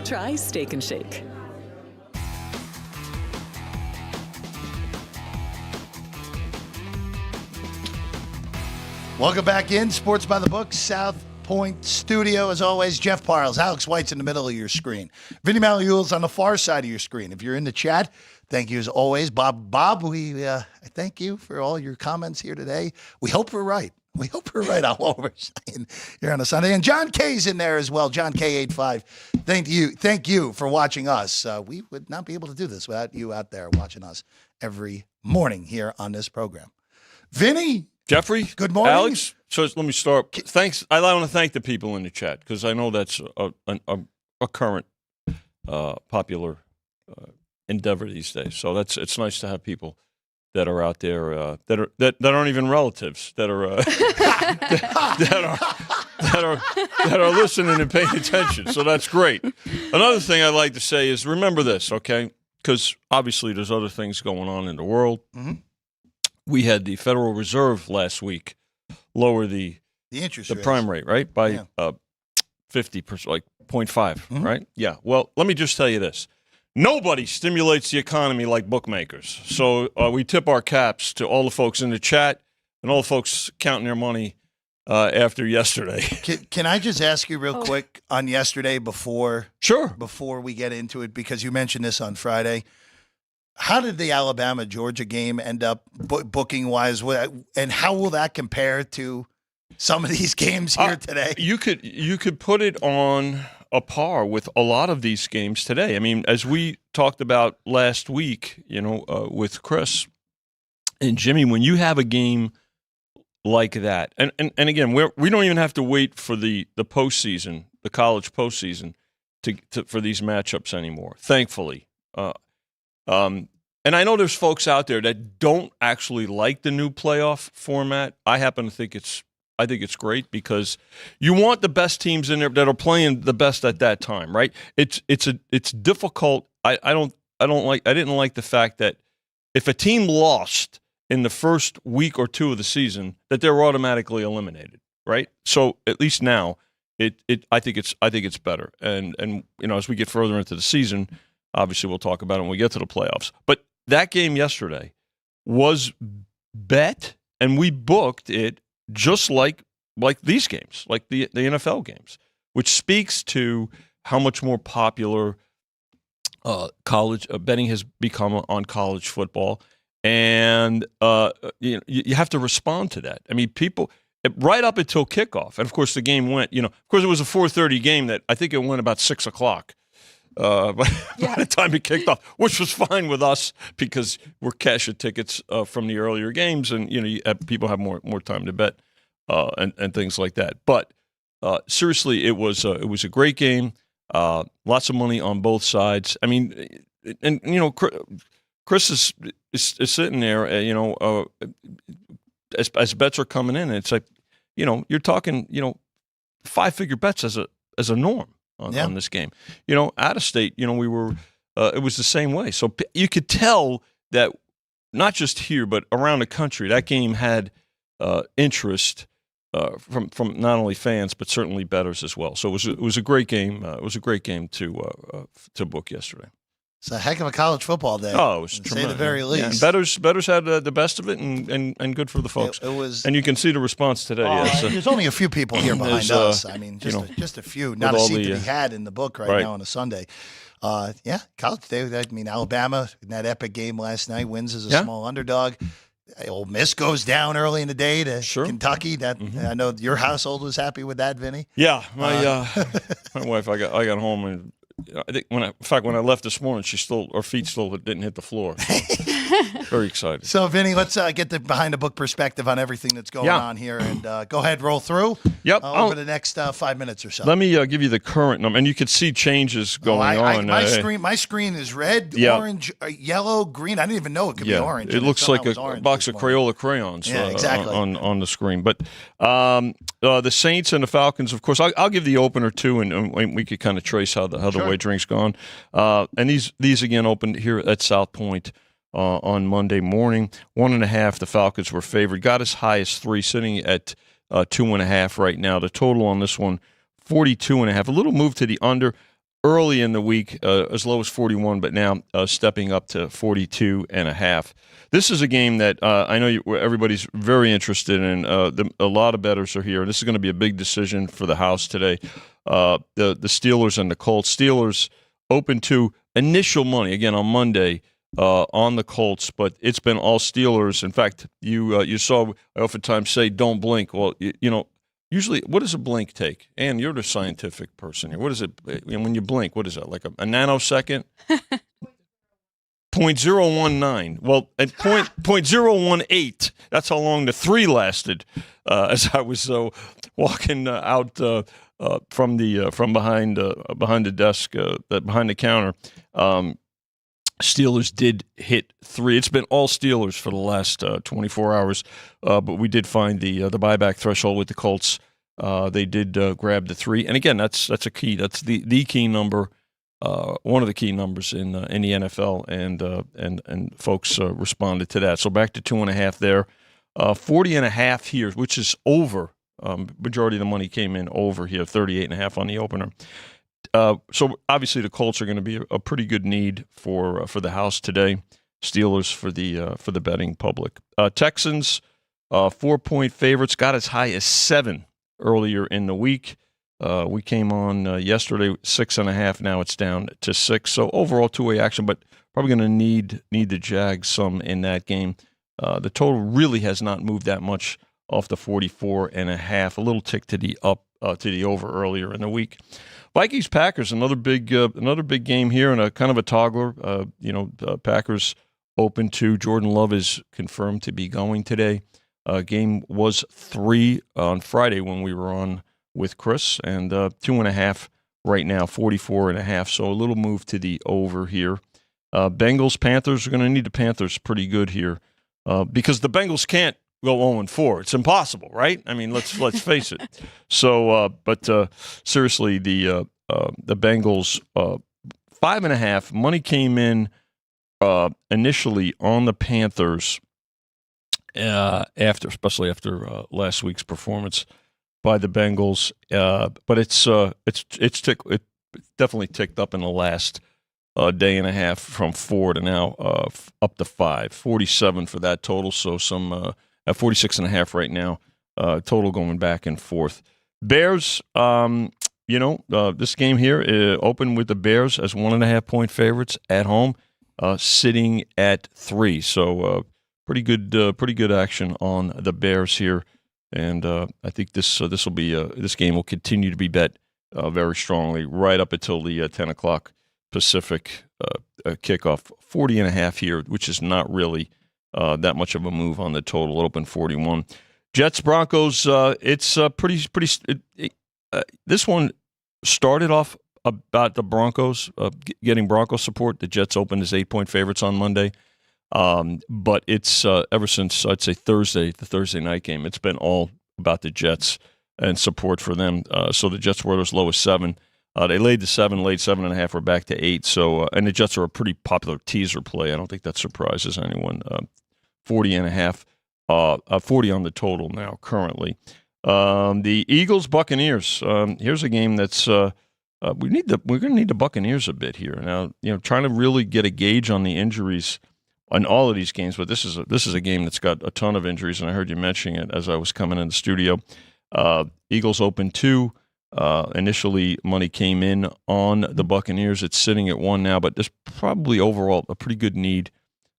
try Steak and Shake. Welcome back in Sports by the Book, South Point Studio. As always, Jeff Parles, Alex White's in the middle of your screen. Vinny Magliulo's on the far side of your screen. If you're in the chat, thank you as always. Bob, we thank you for all your comments here today. We hope we're right. We hope we're right on what we're saying here on a Sunday. And John K's in there as well. John K85. Thank you for watching us. We would not be able to do this without you out there watching us every morning here on this program. Vinny. Jeffrey. Good morning. Alex. So let me start. Thanks. I want to thank the people in the chat because I know that's a current popular endeavor these days. So it's nice to have people that are out there that aren't even relatives that are listening and paying attention. So that's great. Another thing I'd like to say is remember this, okay? Because obviously there's other things going on in the world. Mm-hmm. We had the Federal Reserve last week lower the prime rate, right, by 50%, like 0.5, mm-hmm. right? Yeah. Well, let me just tell you this. Nobody stimulates the economy like bookmakers. So we tip our caps to all the folks in the chat and all the folks counting their money after yesterday. Can I just ask you real quick on yesterday before we get into it, because you mentioned this on Friday. How did the Alabama-Georgia game end up booking-wise, and how will that compare to some of these games here today? You could put it on a par with a lot of these games today. I mean, as we talked about last week, with Chris and Jimmy, when you have a game like that, and again, we don't even have to wait for the postseason, the college postseason, for these matchups anymore. Thankfully. And I know there's folks out there that don't actually like the new playoff format. I happen to think it's great because you want the best teams in there that are playing the best at that time, right? It's difficult. I didn't like the fact that if a team lost in the first week or two of the season, that they were automatically eliminated, right? So at least now, I think it's better. And as we get further into the season. Obviously, we'll talk about it when we get to the playoffs. But that game yesterday was bet, and we booked it just like these games, like the NFL games, which speaks to how much more popular college betting has become on college football. And you have to respond to that. I mean, people right up until kickoff, and of course the game went. Of course it was a 4:30 game that I think it went about 6 o'clock. By the time it kicked off, which was fine with us because we're cashing tickets from the earlier games, and people have more time to bet and things like that. But seriously, it was a great game. Lots of money on both sides. I mean, and Chris is sitting there. As bets are coming in, and it's like you're talking 5-figure bets as a norm. On this game. Out of state, we were, it was the same way. So you could tell that not just here, but around the country, that game had interest from not only fans but certainly bettors as well. So it was a great game. It was a great game to book yesterday. It's a heck of a college football day. Oh, it was to tremendous. say the very least. Yeah, and bettors had the best of it, and good for the folks. It was, and you can see the response today. There's only a few people here behind us. I mean, just a few. Not a seat to be had in the book right now on a Sunday. College day. I mean, Alabama in that epic game last night wins as a small underdog. Ole Miss goes down early in the day to Kentucky. That I know your household was happy with that, Vinny. Yeah, my wife. I got home and I think when I left this morning, her feet still didn't hit the floor. Very excited. So, Vinny, let's get the behind the book perspective on everything that's going on here, and go ahead, roll through. Yep. Over the next 5 minutes or so. Let me give you the current number, and you can see changes going on. My screen is red, orange, yellow, green. I didn't even know it could be orange. It looks like a box of Crayola crayons. Exactly. On the screen. But the Saints and the Falcons, of course, I'll give the opener too, and we could kind of trace how the wagering's gone. And these again opened here at South Point on Monday morning. 1.5. The Falcons were favored. Got as high as 3, sitting at 2.5 right now. The total on this one, 42.5. A little move to the under early in the week, as low as 41, but now stepping up to 42.5. This is a game that I know everybody's very interested in. A lot of bettors are here. This is going to be a big decision for the house today. The Steelers and the Colts. Steelers open to initial money again on Monday on the Colts, but it's been all Steelers. In fact, you saw I oftentimes say don't blink. Well, usually what does a blink take? And you're the scientific person here. What is it when you blink? What is that, like a nanosecond? 0.019. Well, at 0.018, that's how long the 3 lasted. As I was walking out from behind the desk, behind the counter, Steelers did hit 3. It's been all Steelers for the last 24 hours, but we did find the buyback threshold with the Colts. They did grab the 3, and again, that's a key. That's the key number. One of the key numbers in the NFL, and folks responded to that. So back to 2.5 there, 40.5 here, which is over. Majority of the money came in over here, 38.5 on the opener. So obviously the Colts are going to be a pretty good need for the house today. Steelers for the betting public. Texans 4-point favorites, got as high as 7 earlier in the week. We came on yesterday 6.5. Now it's down to 6. So overall 2-way action, but probably going to need the Jags some in that game. The total really has not moved that much off the 44.5. A little tick to the up to the over earlier in the week. Vikings Packers, another big game here, and a kind of a toggler. Packers open to Jordan Love is confirmed to be going today. Game was 3 on Friday when we were on with Chris, and 2.5 right now, 44.5. So a little move to the over here. Bengals Panthers are going to need the Panthers pretty good here because the Bengals can't go 0-4. It's impossible, right? I mean, let's face it. So, but seriously, the Bengals 5.5. Money came in initially on the Panthers especially after last week's performance by the Bengals. But it's definitely ticked up in the last day and a half from 4 to now up to 5. 47 for that total. So some at 46.5 right now. Total going back and forth. Bears, this game here opened with the Bears as 1.5-point favorites at home, sitting at 3. So pretty good action on the Bears here, and I think this game will continue to be bet very strongly right up until the 10 o'clock Pacific kickoff. 40.5 here, which is not really that much of a move on the total. It opened 41. Jets Broncos. It's pretty. This one started off about the Broncos getting Broncos support. The Jets opened as 8-point favorites on Monday, but it's ever since I'd say the Thursday night game. It's been all about the Jets and support for them. So the Jets were as low as 7. They laid the 7, laid 7.5. We're back to 8. So and the Jets are a pretty popular teaser play. I don't think that surprises anyone. 40.5 40 on the total now currently. The Eagles Buccaneers. Here's a game that's we're going to need the Buccaneers a bit here now. Trying to really get a gauge on the injuries on all of these games, but this is a game that's got a ton of injuries, and I heard you mentioning it as I was coming in the studio. Eagles open 2. Initially, money came in on the Buccaneers. It's sitting at 1 now, but there's probably overall a pretty good need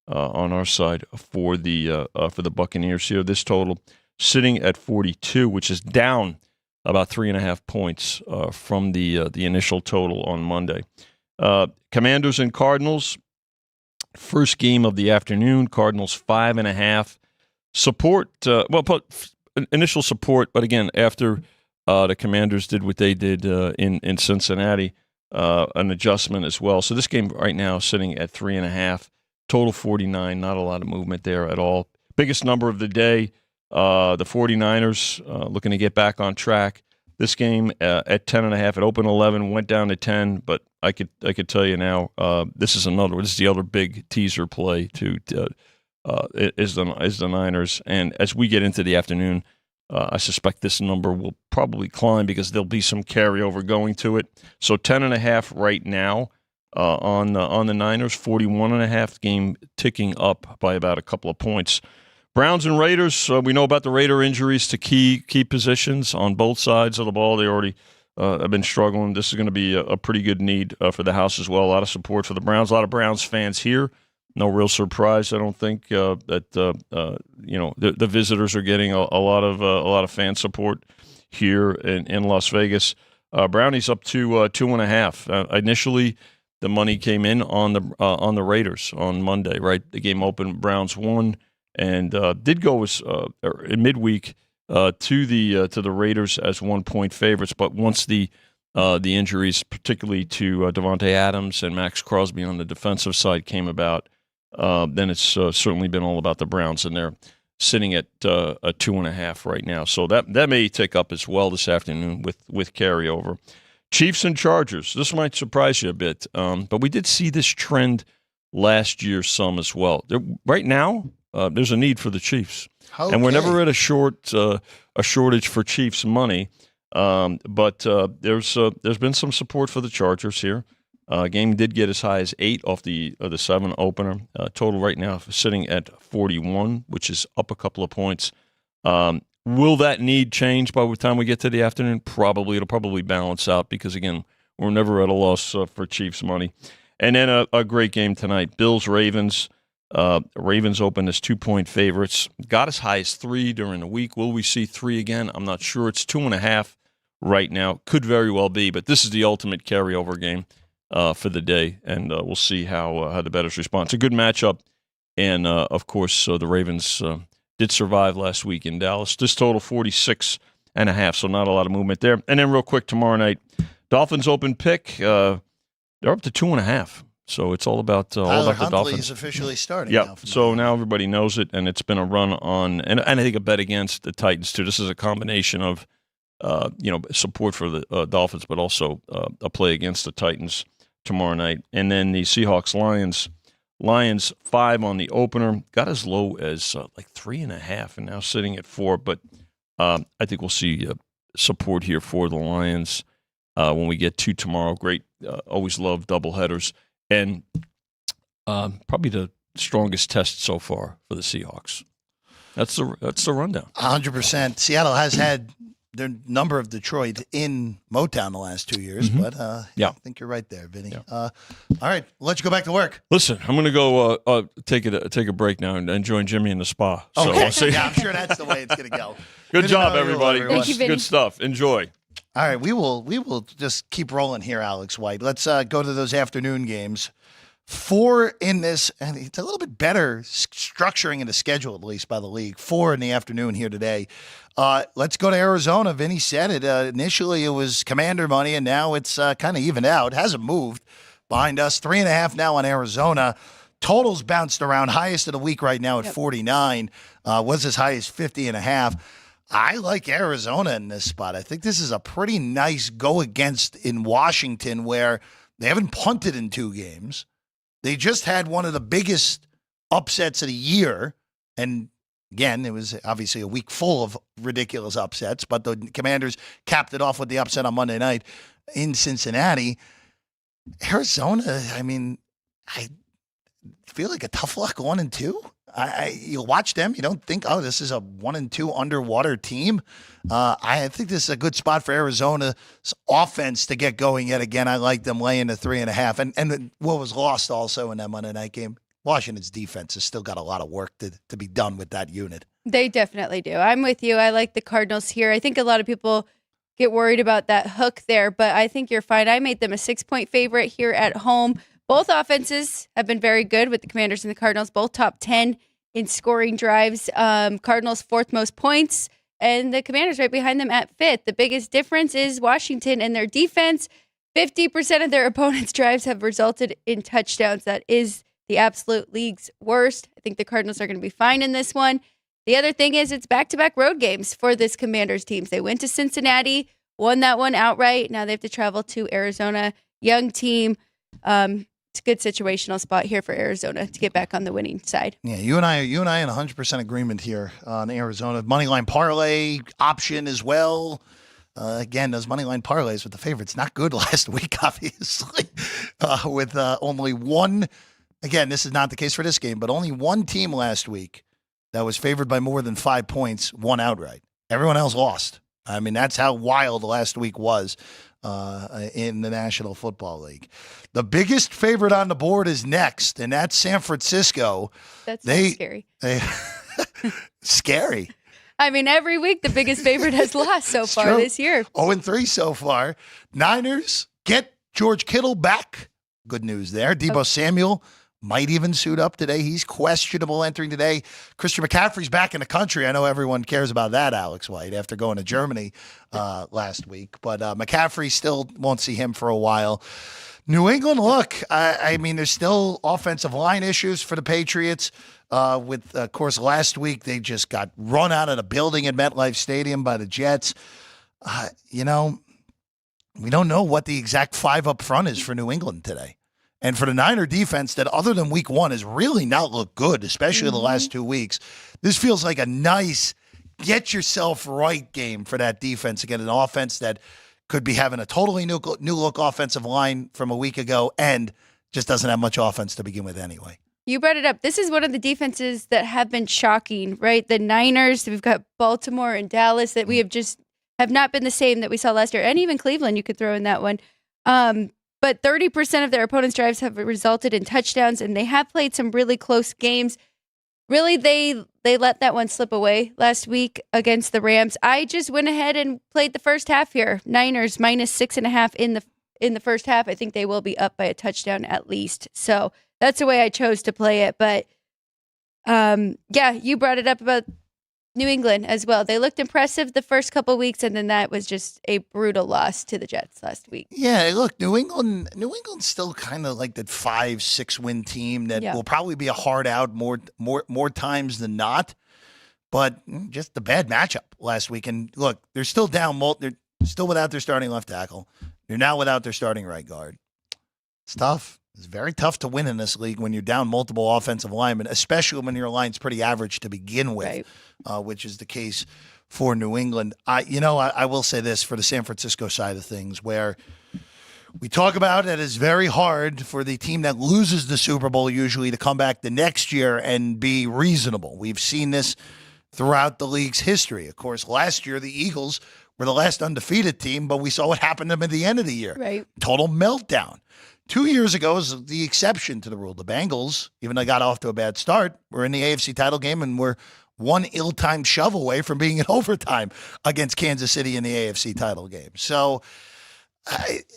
on our side for the Buccaneers here. This total sitting at 42, which is down about 3.5 points from the initial total on Monday. Commanders and Cardinals. First game of the afternoon. Cardinals 5.5. Support. Initial support, but again, after the Commanders did what they did in Cincinnati, an adjustment as well. So this game right now is sitting at 3.5. Total 49. Not a lot of movement there at all. Biggest number of the day. The 49ers looking to get back on track. This game at 10.5. It opened 11, went down to 10, but I could tell you now this is the other big teaser play is the Niners. And as we get into the afternoon, I suspect this number will probably climb because there'll be some carryover going to it. So 10.5 right now on the Niners. 41.5. Game ticking up by about a couple of points. Browns and Raiders, we know about the Raider injuries to key positions on both sides of the ball. They already have been struggling. This is going to be a pretty good need for the house as well. A lot of support for the Browns. A lot of Browns fans here. No real surprise, I don't think, that the visitors are getting a lot of fan support here in Las Vegas. Brownies up to 2.5. Initially, the money came in on the Raiders on Monday. Right, the game opened. Browns won. And did go in midweek to the Raiders as 1-point favorites, but once the injuries, particularly to Devontae Adams and Max Crosby on the defensive side, came about, then it's certainly been all about the Browns, and they're sitting at a 2.5 right now. So that may tick up as well this afternoon with carryover. Chiefs and Chargers. This might surprise you a bit, but we did see this trend last year some as well. Right now. There's a need for the Chiefs, and we're never at a shortage for Chiefs money. But there's been some support for the Chargers here. Game did get as high as 8 off the 7 opener. Total right now sitting at 41, which is up a couple of points. Will that need change by the time we get to the afternoon? Probably. It'll probably balance out because again, we're never at a loss for Chiefs money. And then a great game tonight: Bills Ravens. Ravens open as 2-point favorites. Got as high as 3 during the week. Will we see 3 again? I'm not sure. It's 2.5 right now. Could very well be, but this is the ultimate carryover game for the day, and we'll see how the bettors respond. It's a good matchup, and of course, the Ravens did survive last week in Dallas. This total 46.5, so not a lot of movement there. And then real quick, tomorrow night, Dolphins open pick. They're up to 2.5. So it's all about the Dolphins. Huntley is officially starting. Yeah. Now So now everybody knows it, and it's been a run on, and I think a bet against the Titans too. This is a combination of, support for the Dolphins, but also a play against the Titans tomorrow night, and then the Seahawks Lions 5 on the opener, got as low as like 3.5, and now sitting at 4. But I think we'll see support here for the Lions when we get to tomorrow. Great, always love doubleheaders. And probably the strongest test so far for the Seahawks. That's the rundown. 100%. Seattle has had their number of Detroit in Motown the last 2 years, but I think you're right there, Vinny. Yeah. All right, let's go back to work. Listen, I'm going to go take a break now and join Jimmy in the spa. So Okay. we'll see. Yeah, I'm sure that's the way it's going to go. Good job, everybody. Thank you, Vinny. Good stuff. Enjoy. All right, we will just keep rolling here, Alex White. Let's go to those afternoon games. 4 in this, and it's a little bit better structuring in the schedule, at least by the league. 4 in the afternoon here today. Let's go to Arizona. Vinny said it. Initially, it was Commander money, and now it's kind of evened out. Hasn't moved behind us. 3.5 now on Arizona. Totals bounced around. Highest of the week right now at 49. Was as high as 50.5. I like Arizona in this spot. I think this is a pretty nice go against in Washington, where they haven't punted in 2 games. They just had one of the biggest upsets of the year, and Again, it was obviously a week full of ridiculous upsets, but the Commanders capped it off with the upset on Monday night in Cincinnati. Arizona, I mean, I feel like a tough luck 1-2. You watch them, you don't think, oh, this is a 1-2 underwater team. I think this is a good spot for Arizona's offense to get going yet again. I like them laying the 3.5. And what was lost also in that Monday night game, Washington's defense has still got a lot of work to be done with that unit. They definitely do. I'm with you. I like the Cardinals here. I think a lot of people get worried about that hook there, but I think you're fine. I made them a 6-point favorite here at home. Both offenses have been very good with the Commanders and the Cardinals, both top 10 in scoring drives. Cardinals 4th most points, and the Commanders right behind them at 5th. The biggest difference is Washington and their defense. 50% of their opponents' drives have resulted in touchdowns. That is the absolute league's worst. I think the Cardinals are going to be fine in this one. The other thing is it's back-to-back road games for this Commanders teams. They went to Cincinnati, won that one outright. Now they have to travel to Arizona. Young team. It's a good situational spot here for Arizona to get back on the winning side. Yeah, you and I in 100% agreement here on Arizona. Moneyline parlay option as well. Again, those moneyline parlays with the favorites, not good last week, obviously. With only one, again, this is not the case for this game, but only one team last week that was favored by more than 5 points won outright. Everyone else lost. I mean, that's how wild last week was in the National Football League. The biggest favorite on the board is next, and that's San Francisco. That's scary. Scary. I mean, every week the biggest favorite has lost so far this year. 0-3 so far. Niners get George Kittle back. Good news there. Deebo Samuel might even suit up today. He's questionable entering today. Christian McCaffrey's back in the country. I know everyone cares about that, Alex White, after going to Germany last week. But McCaffrey still won't see him for a while. New England, look, I mean, there's still offensive line issues for the Patriots. With, of course, last week they just got run out of the building at MetLife Stadium by the Jets. We don't know what the exact 5 up front is for New England today. And for the Niner defense that other than week 1 has really not looked good, especially the last 2 weeks, this feels like a nice get yourself right game for that defense. Again, an offense that could be having a totally new look offensive line from a week ago and just doesn't have much offense to begin with anyway. You brought it up. This is one of the defenses that have been shocking, right? The Niners, we've got Baltimore and Dallas that we have not been the same that we saw last year. And even Cleveland, you could throw in that one. But 30% of their opponents' drives have resulted in touchdowns, and they have played some really close games. Really, they let that one slip away last week against the Rams. I just went ahead and played the first half here. Niners -6.5 in the first half. I think they will be up by a touchdown at least. So that's the way I chose to play it. But you brought it up about New England as well. They looked impressive the first couple of weeks, and then that was just a brutal loss to the Jets last week. Yeah, look, New England's still kind of like that 5-6 win team that will probably be a hard out more times than not. But just the bad matchup last week. And look, they're still down. They're still without their starting left tackle. They're now without their starting right guard. It's tough. It's very tough to win in this league when you're down multiple offensive linemen, especially when your line's pretty average to begin with, which is the case for New England. I will say this for the San Francisco side of things, where we talk about it is very hard for the team that loses the Super Bowl usually to come back the next year and be reasonable. We've seen this throughout the league's history. Of course, last year the Eagles were the last undefeated team, but we saw what happened to them at the end of the year. Right. Total meltdown. 2 years ago was the exception to the rule. The Bengals, even though they got off to a bad start, were in the AFC title game and were one ill-timed shove away from being in overtime against Kansas City in the AFC title game. So,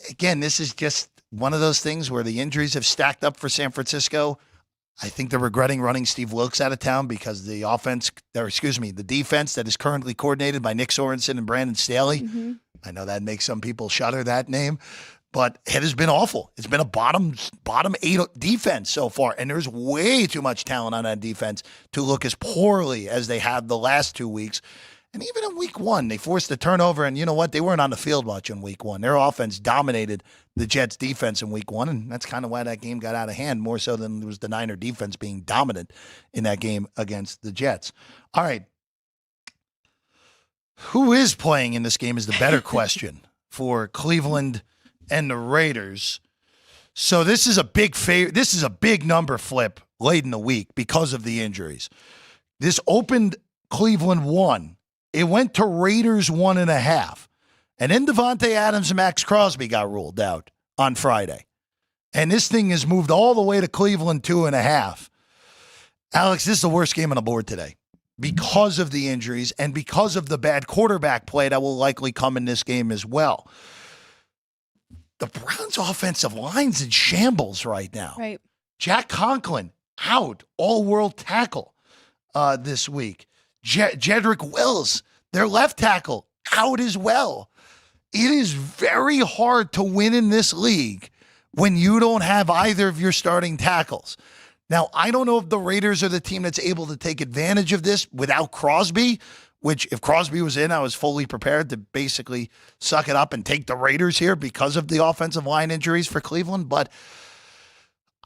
again, this is just one of those things where the injuries have stacked up for San Francisco. I think they're regretting running Steve Wilkes out of town because the defense that is currently coordinated by Nick Sorensen and Brandon Staley. Mm-hmm. I know that makes some people shudder, that name. But it has been awful. It's been a bottom 8 defense so far, and there's way too much talent on that defense to look as poorly as they have the last 2 weeks. And even in week 1, they forced a turnover, and you know what? They weren't on the field much in week 1. Their offense dominated the Jets' defense in week 1, and that's kind of why that game got out of hand, more so than it was the Niner defense being dominant in that game against the Jets. All right. Who is playing in this game is the better question for Cleveland and the Raiders. So this is a big number flip late in the week because of the injuries. This opened Cleveland 1. It went to Raiders 1.5. And then Devontae Adams and Max Crosby got ruled out on Friday. And this thing has moved all the way to Cleveland 2.5. Alex, this is the worst game on the board today because of the injuries and because of the bad quarterback play that will likely come in this game as well. The Browns' offensive line's in shambles right now. Right. Jack Conklin out, all-world tackle this week. Jedrick Wills, their left tackle, out as well. It is very hard to win in this league when you don't have either of your starting tackles. Now, I don't know if the Raiders are the team that's able to take advantage of this without Crosby, which if Crosby was in, I was fully prepared to basically suck it up and take the Raiders here because of the offensive line injuries for Cleveland. But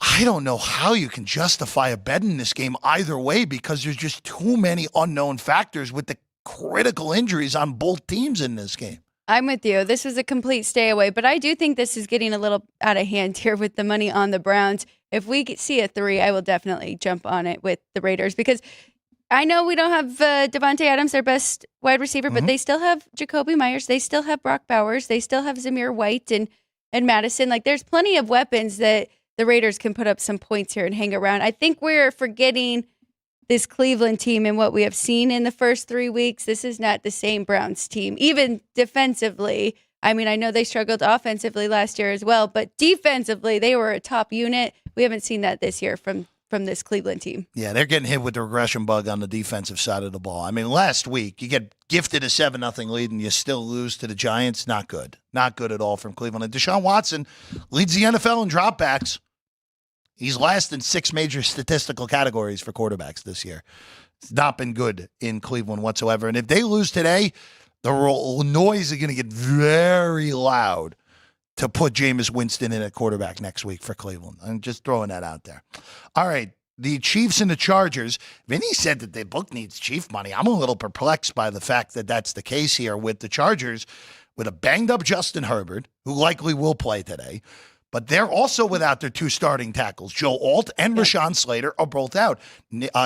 I don't know how you can justify a bet in this game either way because there's just too many unknown factors with the critical injuries on both teams in this game. I'm with you. This was a complete stay away, but I do think this is getting a little out of hand here with the money on the Browns. If we see a 3, I will definitely jump on it with the Raiders because I know we don't have Devontae Adams, their best wide receiver, but they still have Jacoby Myers. They still have Brock Bowers. They still have Zamir White and Madison. Like, there's plenty of weapons that the Raiders can put up some points here and hang around. I think we're forgetting this Cleveland team and what we have seen in the first 3 weeks. This is not the same Browns team, even defensively. I mean, I know they struggled offensively last year as well, but defensively, they were a top unit. We haven't seen that this year from this Cleveland team. Yeah, they're getting hit with the regression bug on the defensive side of the ball. I mean, last week, you get gifted a 7-0 lead and you still lose to the Giants. Not good. Not good at all from Cleveland. And Deshaun Watson leads the NFL in dropbacks. He's last in 6 major statistical categories for quarterbacks this year. It's not been good in Cleveland whatsoever. And if they lose today, the noise is going to get very loud to put Jameis Winston in at quarterback next week for Cleveland. I'm just throwing that out there. All right, the Chiefs and the Chargers. Vinny said that the book needs Chief money. I'm a little perplexed by the fact that that's the case here with the Chargers, with a banged-up Justin Herbert, who likely will play today. But they're also without their 2 starting tackles. Joe Alt and Rashawn Slater are both out.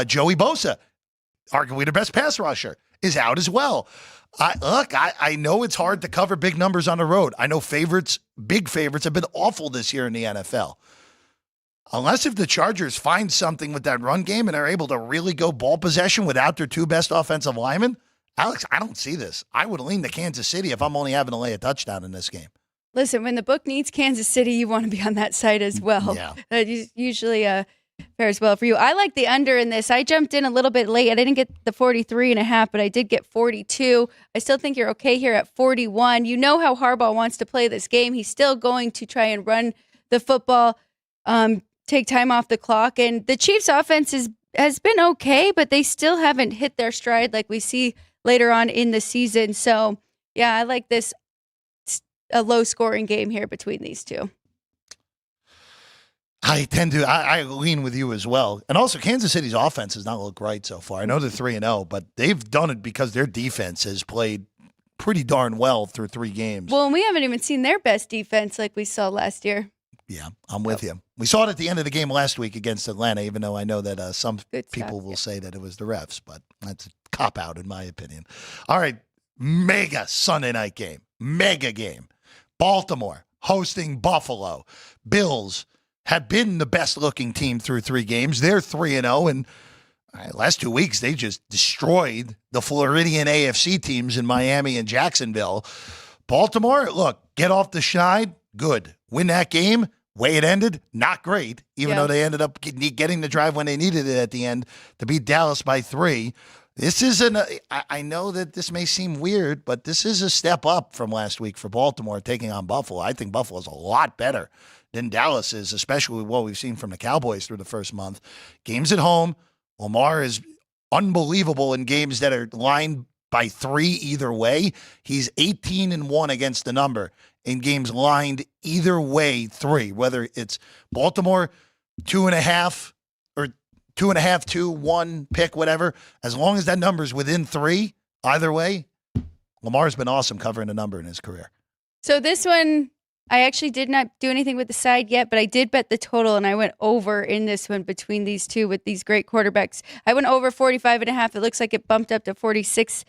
Joey Bosa, arguably their best pass rusher, is out as well. I know it's hard to cover big numbers on the road. I know big favorites have been awful this year in the NFL. Unless if the Chargers find something with that run game and are able to really go ball possession without their 2 best offensive linemen, Alex, I don't see this. I would lean to Kansas City if I'm only having to lay a touchdown in this game. Listen, when the book needs Kansas City, you want to be on that side as well. Yeah. That usually fares well for you. I like the under in this. I jumped in a little bit late. I didn't get the 43.5, but I did get 42. I still think you're okay here at 41. You know how Harbaugh wants to play this game. He's still going to try and run the football, take time off the clock. And the Chiefs' offense has been okay, but they still haven't hit their stride like we see later on in the season. So, yeah, I like this. A low-scoring game here between these two. I lean with you as well. And also, Kansas City's offense has not looked right so far. I know they're 3-0, but they've done it because their defense has played pretty darn well through 3 games. Well, and we haven't even seen their best defense like we saw last year. Yeah, I'm with you. We saw it at the end of the game last week against Atlanta, even though I know that some people will say that it was the refs, but that's a cop-out in my opinion. All right, mega Sunday night game. Mega game. Baltimore hosting Buffalo. Bills have been the best-looking team through 3 games. They're 3-0, and last 2 weeks they just destroyed the Floridian AFC teams in Miami and Jacksonville. Baltimore, look, get off the schneid, good. Win that game, way it ended, not great, even though they ended up getting the drive when they needed it at the end to beat Dallas by 3. This is I know that this may seem weird, but this is a step up from last week for Baltimore taking on Buffalo. I think Buffalo is a lot better than Dallas is, especially with what we've seen from the Cowboys through the first month. Games at home, Lamar is unbelievable in games that are line by 3 either way. He's 18-1 against the number in games lined either way 3, whether it's Baltimore 2.5 or 2.5, 2, 1 pick, whatever. As long as that number is within 3, either way, Lamar's been awesome covering a number in his career. So this one, I actually did not do anything with the side yet, but I did bet the total, and I went over in this one between these two with these great quarterbacks. I went over 45.5. It looks like it bumped up to 46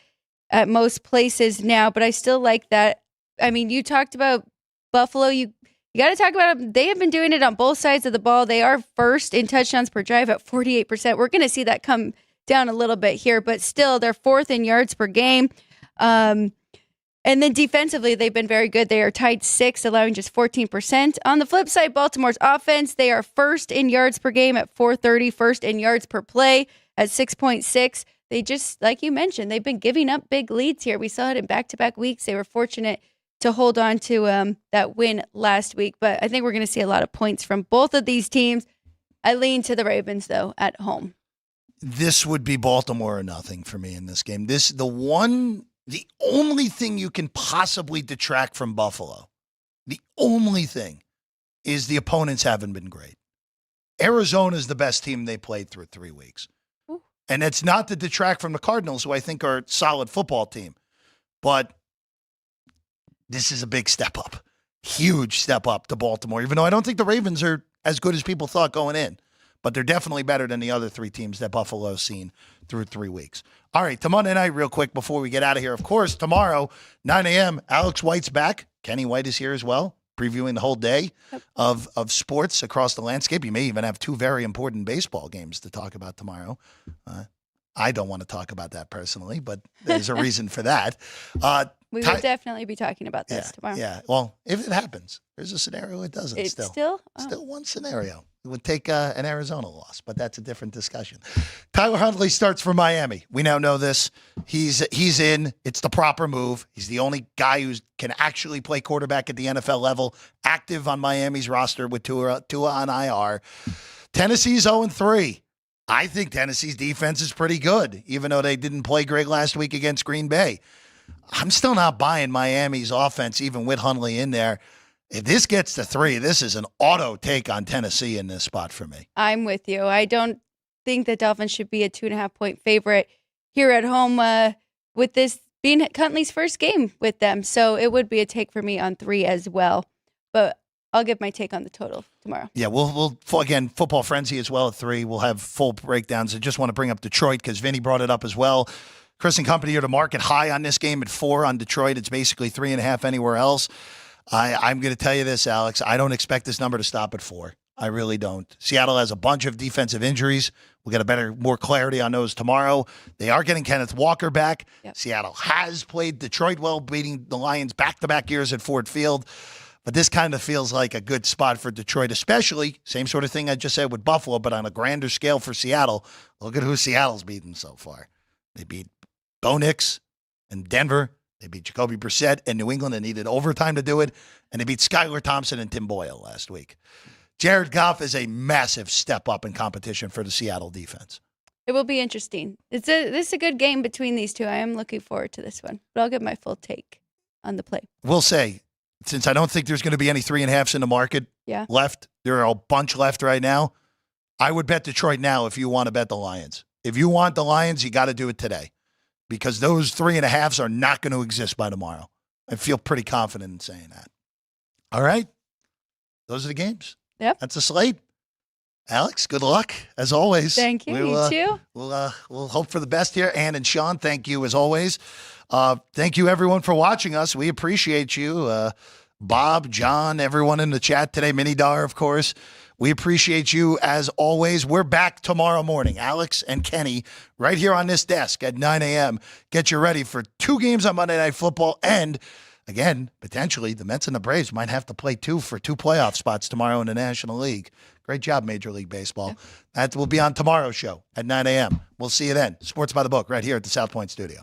at most places now, but I still like that. I mean, you talked about Buffalo. You got to talk about them. They have been doing it on both sides of the ball. They are first in touchdowns per drive at 48%. We're going to see that come down a little bit here, but still, they're 4th in yards per game. And then defensively, they've been very good. They are tied 6th, allowing just 14%. On the flip side, Baltimore's offense, they are 1st in yards per game at 430, 1st in yards per play at 6.6. They just, like you mentioned, they've been giving up big leads here. We saw it in back-to-back weeks. They were fortunate to hold on to that win last week. But I think we're going to see a lot of points from both of these teams. I lean to the Ravens, though, at home. This would be Baltimore or nothing for me in this game. The only thing you can possibly detract from Buffalo, the only thing, is the opponents haven't been great. Arizona is the best team they played through 3 weeks. Ooh. And it's not to detract from the Cardinals, who I think are a solid football team. But this is a big step up, huge step up to Baltimore, even though I don't think the Ravens are as good as people thought going in. But they're definitely better than the other 3 teams that Buffalo's seen through 3 weeks. All right, to Monday night real quick before we get out of here. Of course, tomorrow, 9 a.m., Alex White's back. Kenny White is here as well, previewing the whole day of sports across the landscape. You may even have 2 very important baseball games to talk about tomorrow. I don't want to talk about that personally, but there's a reason for that. We will definitely be talking about this tomorrow. Yeah, well, if it happens, there's a scenario it doesn't It's still. still? Oh. Still one scenario. It would take an Arizona loss, but that's a different discussion. Tyler Huntley starts for Miami. We now know this. He's in. It's the proper move. He's the only guy who can actually play quarterback at the NFL level, active on Miami's roster with Tua on IR. Tennessee's 0-3. I think Tennessee's defense is pretty good, even though they didn't play great last week against Green Bay. I'm still not buying Miami's offense, even with Huntley in there. If this gets to 3, this is an auto take on Tennessee in this spot for me. I'm with you. I don't think the Dolphins should be a 2.5-point favorite here at home with this being Huntley's first game with them. So it would be a take for me on 3 as well. But I'll give my take on the total tomorrow. Yeah, we'll again, Football Frenzy as well at 3. We'll have full breakdowns. I just want to bring up Detroit because Vinny brought it up as well. Chris and company are to market high on this game at 4 on Detroit. It's basically 3.5 anywhere else. I'm going to tell you this, Alex. I don't expect this number to stop at 4. I really don't. Seattle has a bunch of defensive injuries. We'll get more clarity on those tomorrow. They are getting Kenneth Walker back. Yep. Seattle has played Detroit well, beating the Lions back-to-back years at Ford Field. But this kind of feels like a good spot for Detroit, especially, same sort of thing I just said with Buffalo, but on a grander scale for Seattle. Look at who Seattle's beaten so far. They beat Bo Nix and Denver. They beat Jacoby Brissett and New England and needed overtime to do it. And they beat Skylar Thompson and Tim Boyle last week. Jared Goff is a massive step up in competition for the Seattle defense. It will be interesting. This is a good game between these two. I am looking forward to this one. But I'll give my full take on the play. We'll say, since I don't think there's going to be any 3.5s in the market left, there are a bunch left right now. I would bet Detroit now if you want to bet the Lions. If you want the Lions, you got to do it today. Because those 3.5s are not going to exist by tomorrow. I feel pretty confident in saying that. All right. Those are the games. Yep. That's a slate. Alex, good luck, as always. Thank you. You too. We'll hope for the best here. Ann and Sean, thank you as always. Thank you, everyone, for watching us. We appreciate you. Bob, John, everyone in the chat today. Minidar, of course. We appreciate you as always. We're back tomorrow morning. Alex and Kenny right here on this desk at 9 a.m. Get you ready for 2 games on Monday Night Football. And, again, potentially the Mets and the Braves might have to play 2 for 2 playoff spots tomorrow in the National League. Great job, Major League Baseball. That will be on tomorrow's show at 9 a.m. We'll see you then. Sports by the Book right here at the South Point Studio.